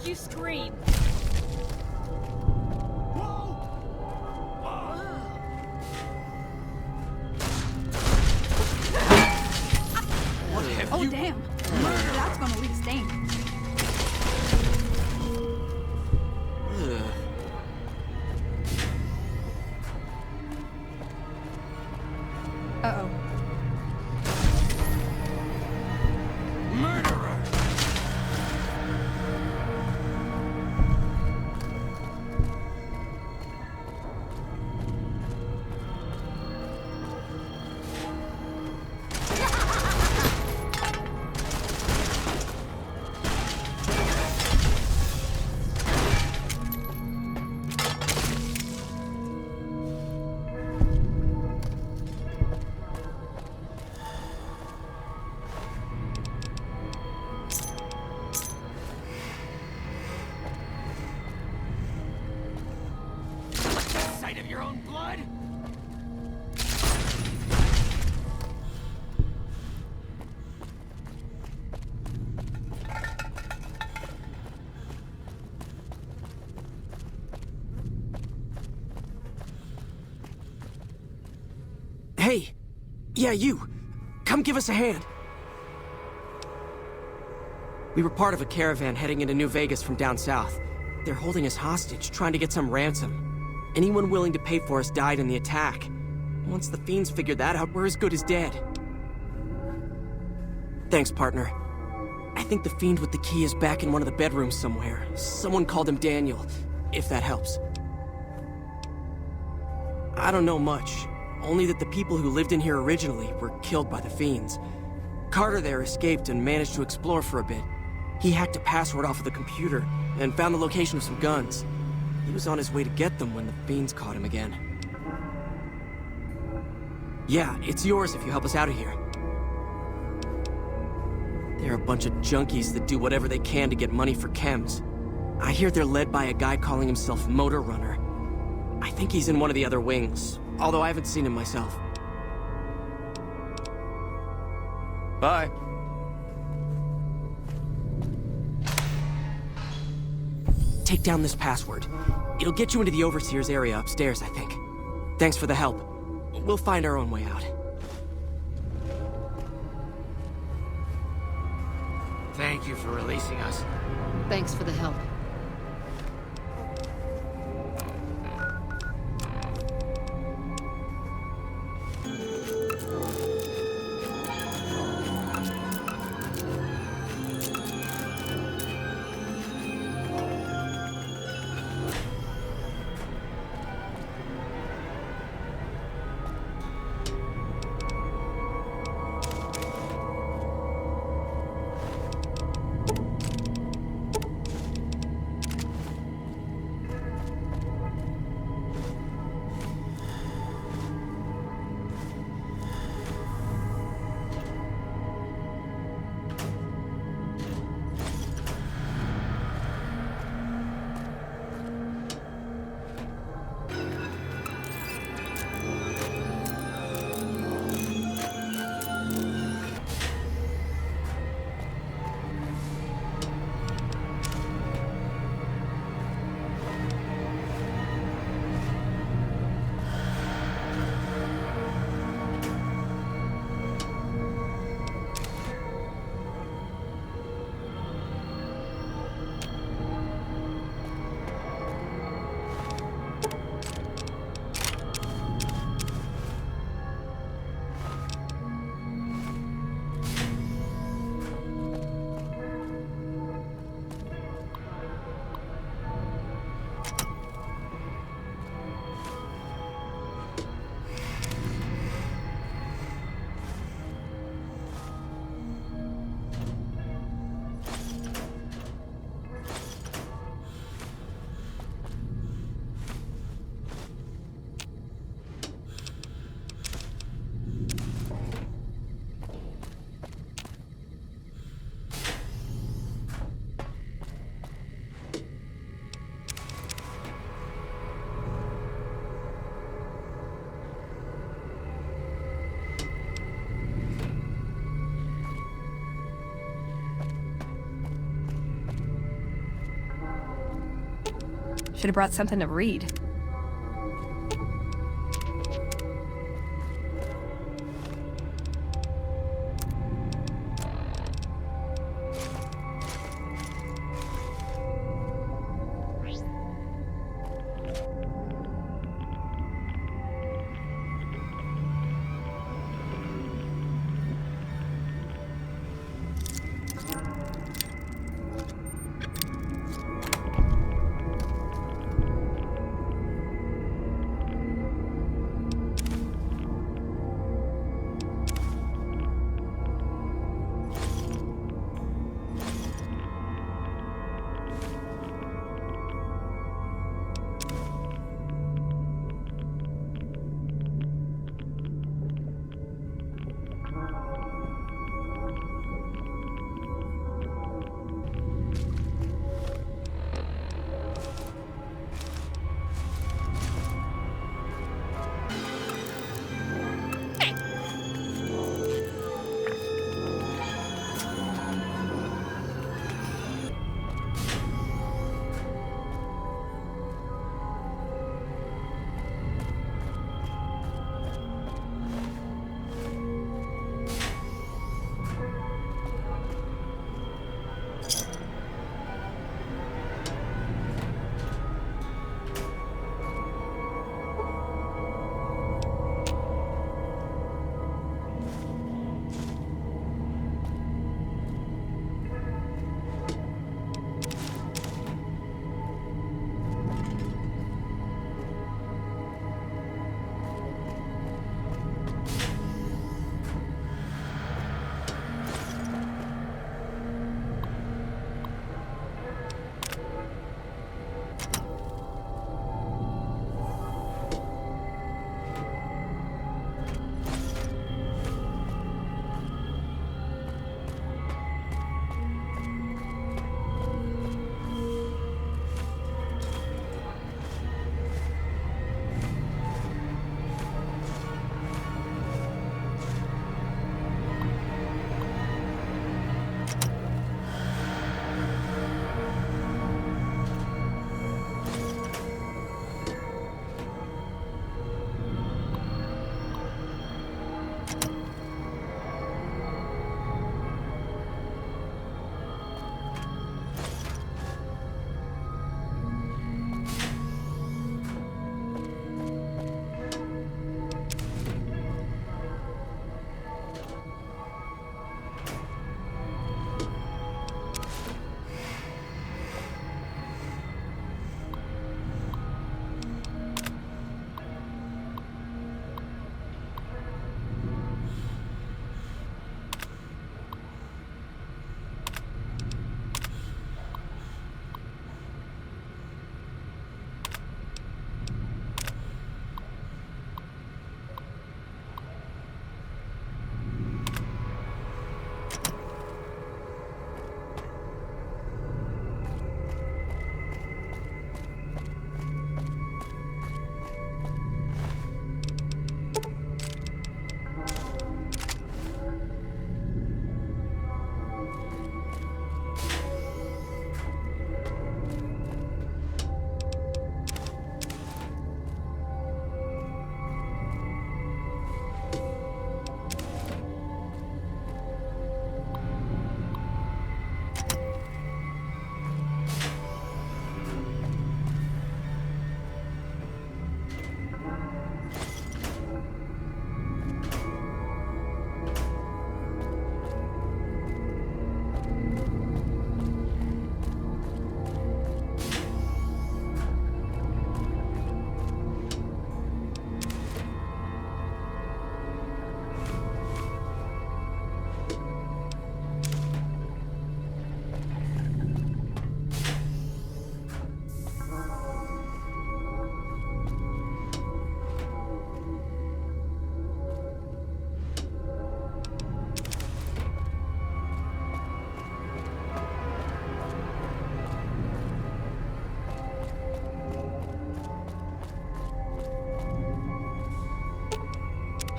make you scream. What have Oh, you... damn. That's gonna leave a stain. Uh-oh. Murderer! Sight of your own blood? Hey! Yeah, you! Come give us a hand! We were part of a caravan heading into New Vegas from down south. They're holding us hostage, trying to get some ransom. Anyone willing to pay for us died in the attack. Once the fiends figured that out, we're as good as dead. Thanks, partner. I think the fiend with the key is back in one of the bedrooms somewhere. Someone called him Daniel, if that helps. I don't know much. Only that the people who lived in here originally were killed by the fiends. Carter there escaped and managed to explore for a bit. He hacked a password off of the computer and found the location of some guns. He was on his way to get them when the fiends caught him again. Yeah, it's yours if you help us out of here. They're a bunch of junkies that do whatever they can to get money for chems. I hear they're led by a guy calling himself Motor Runner. I think he's in one of the other wings, although I haven't seen him myself. Bye. Take down this password. It'll get you into the Overseer's area upstairs, I think. Thanks for the help. We'll find our own way out. Thank you for releasing us. Thanks for the help. Should have brought something to read.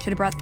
Should have brought...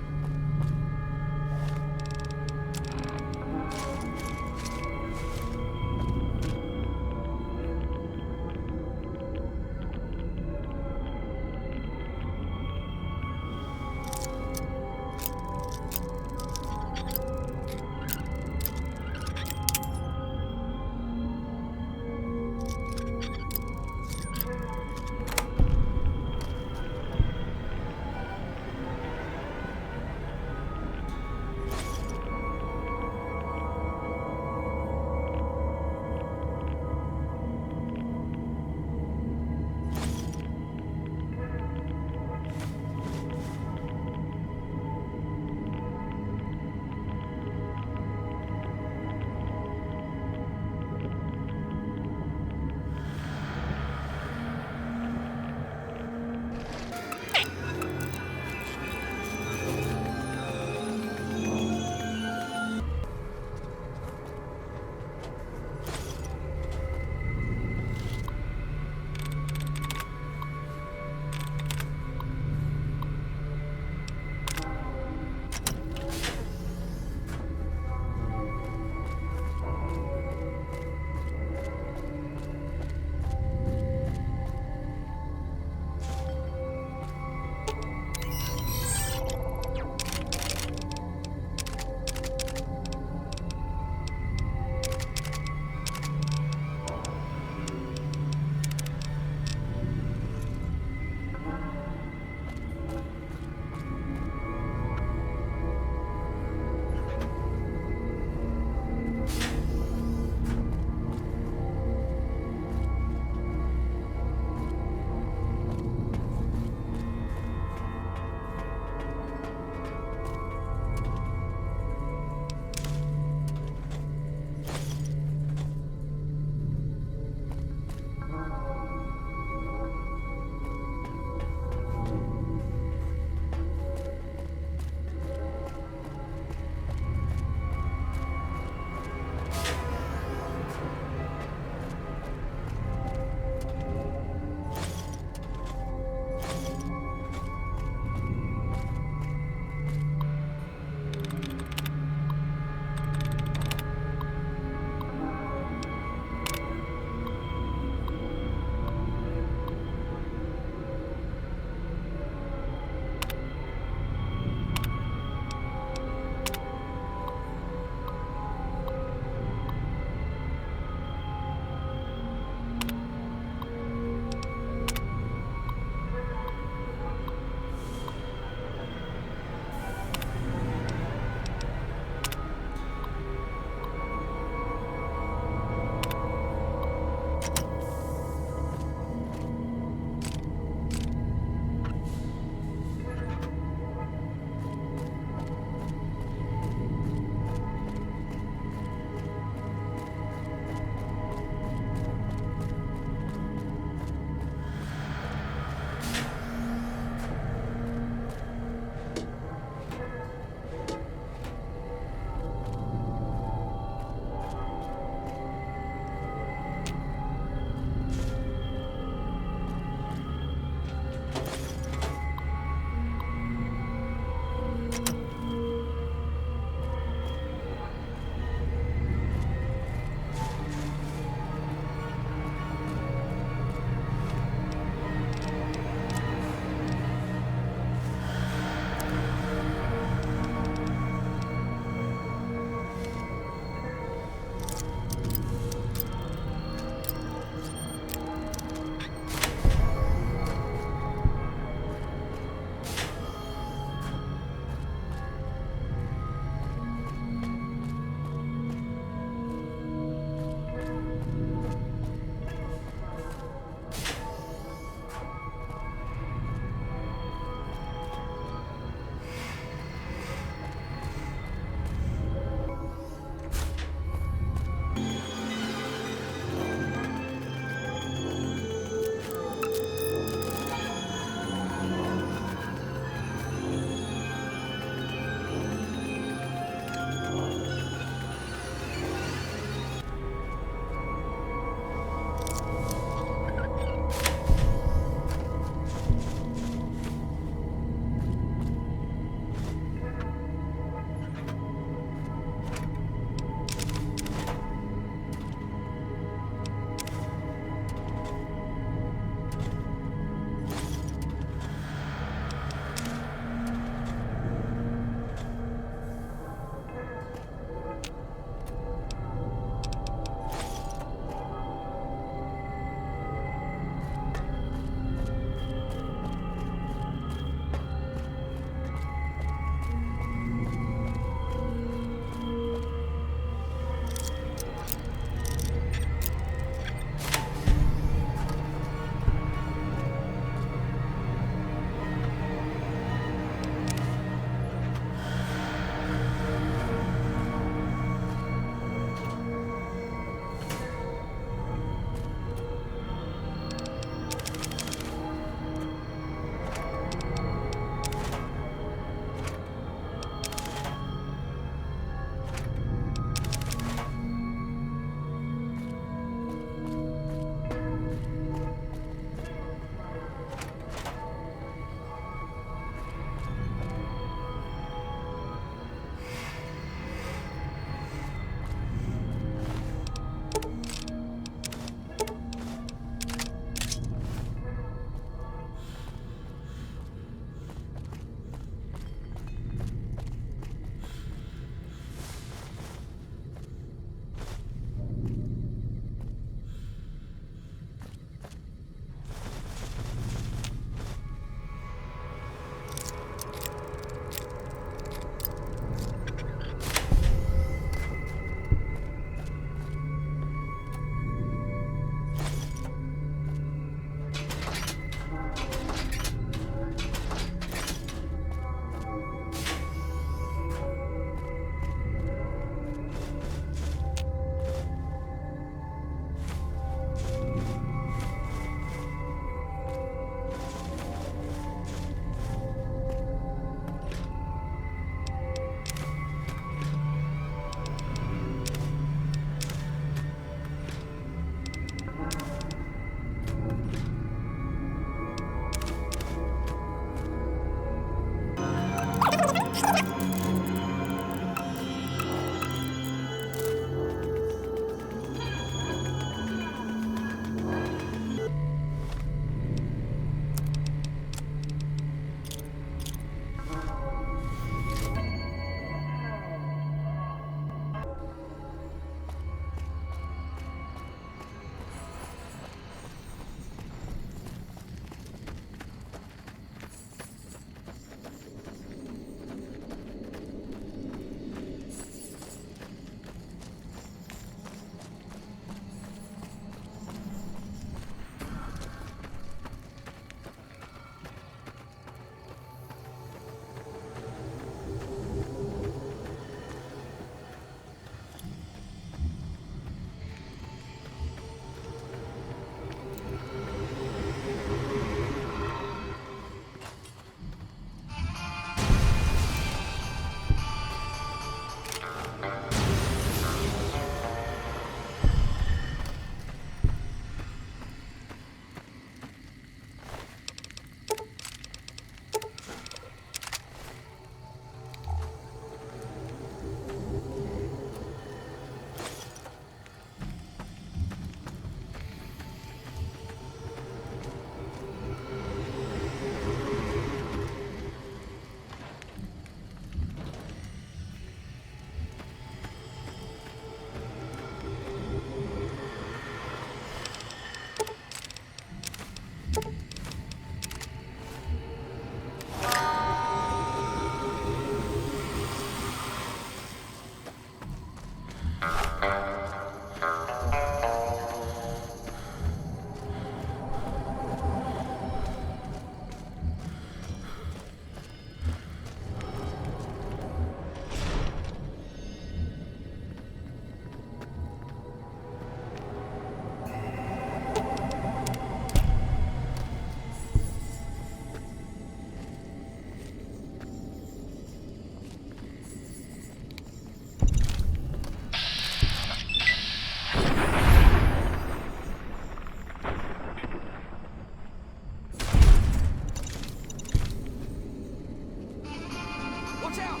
out!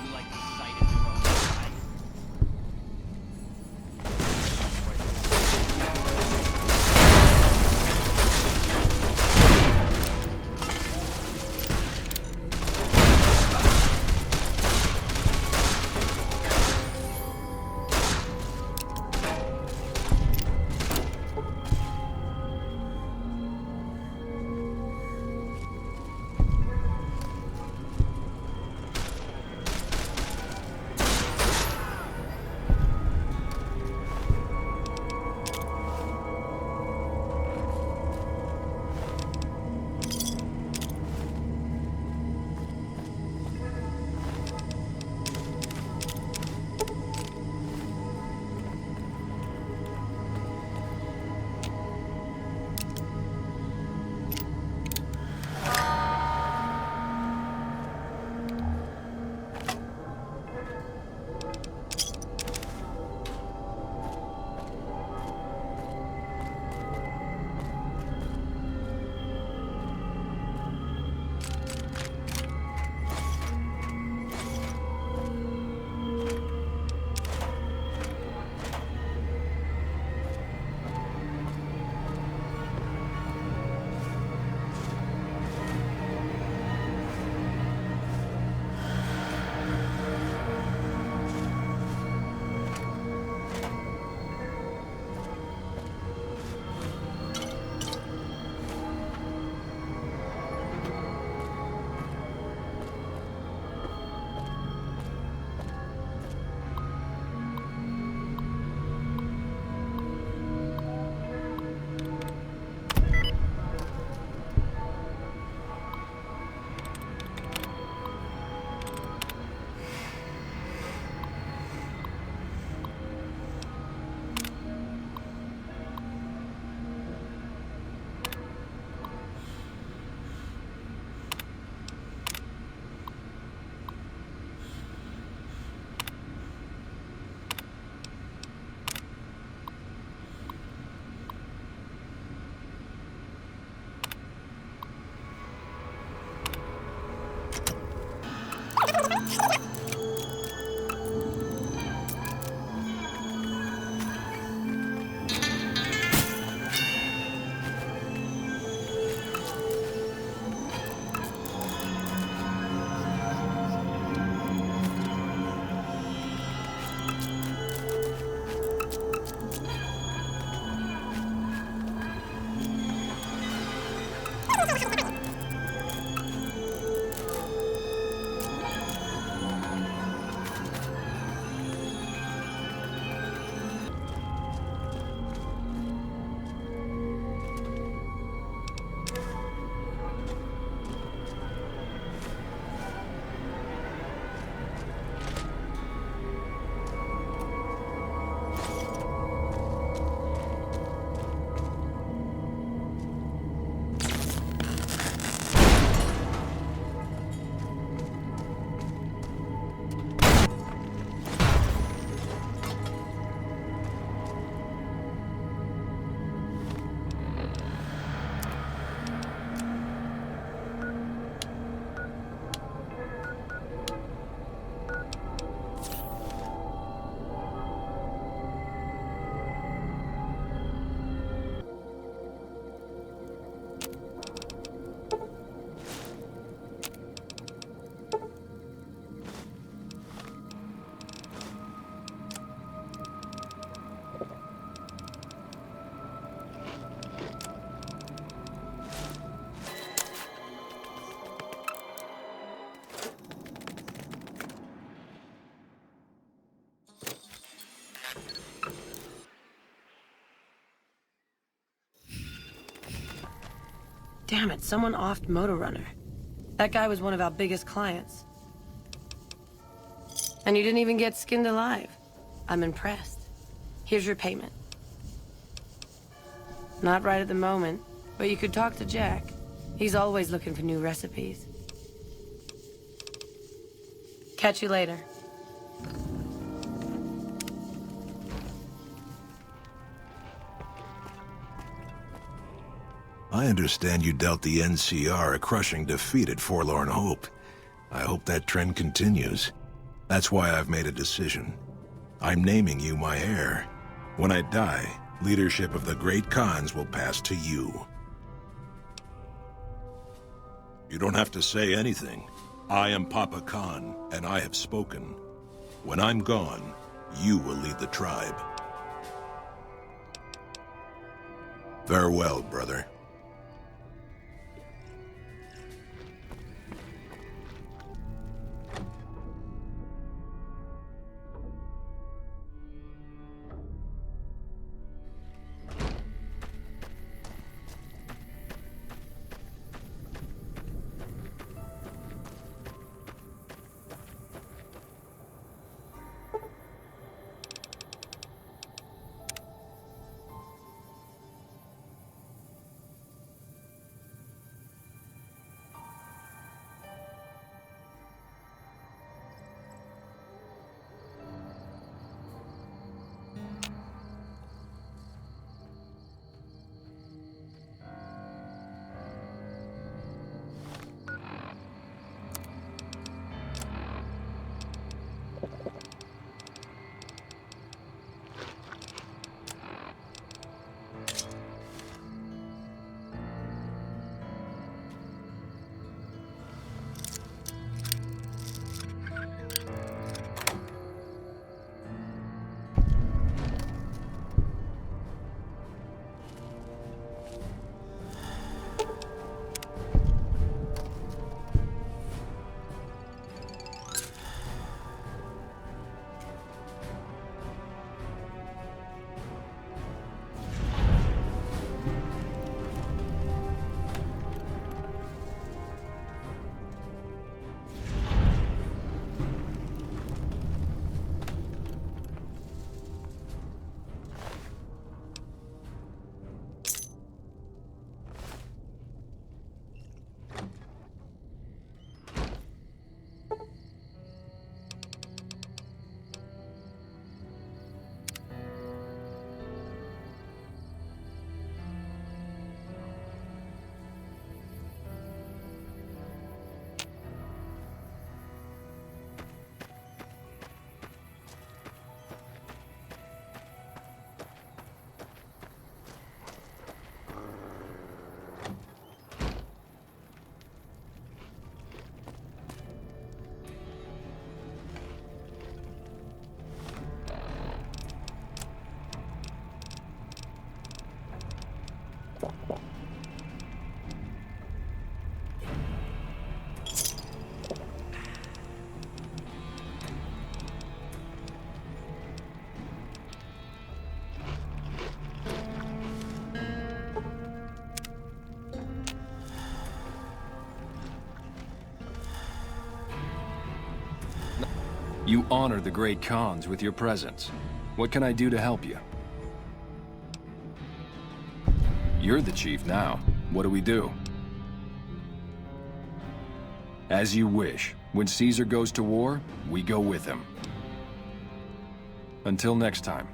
You like the sight of your own blood? Damn it, someone offed Motor Runner. That guy was one of our biggest clients. And you didn't even get skinned alive. I'm impressed. Here's your payment. Not right at the moment, but you could talk to Jack. He's always looking for new recipes. Catch you later. I understand you dealt the NCR a crushing defeat at Forlorn Hope. I hope that trend continues. That's why I've made a decision. I'm naming you my heir. When I die, leadership of the great Khans will pass to you. You don't have to say anything. I am Papa Khan, and I have spoken. When I'm gone, you will lead the tribe. Farewell, brother. You honor the great Khans with your presence. What can I do to help you? You're the chief now. What do we do? As you wish. When Caesar goes to war, we go with him. Until next time.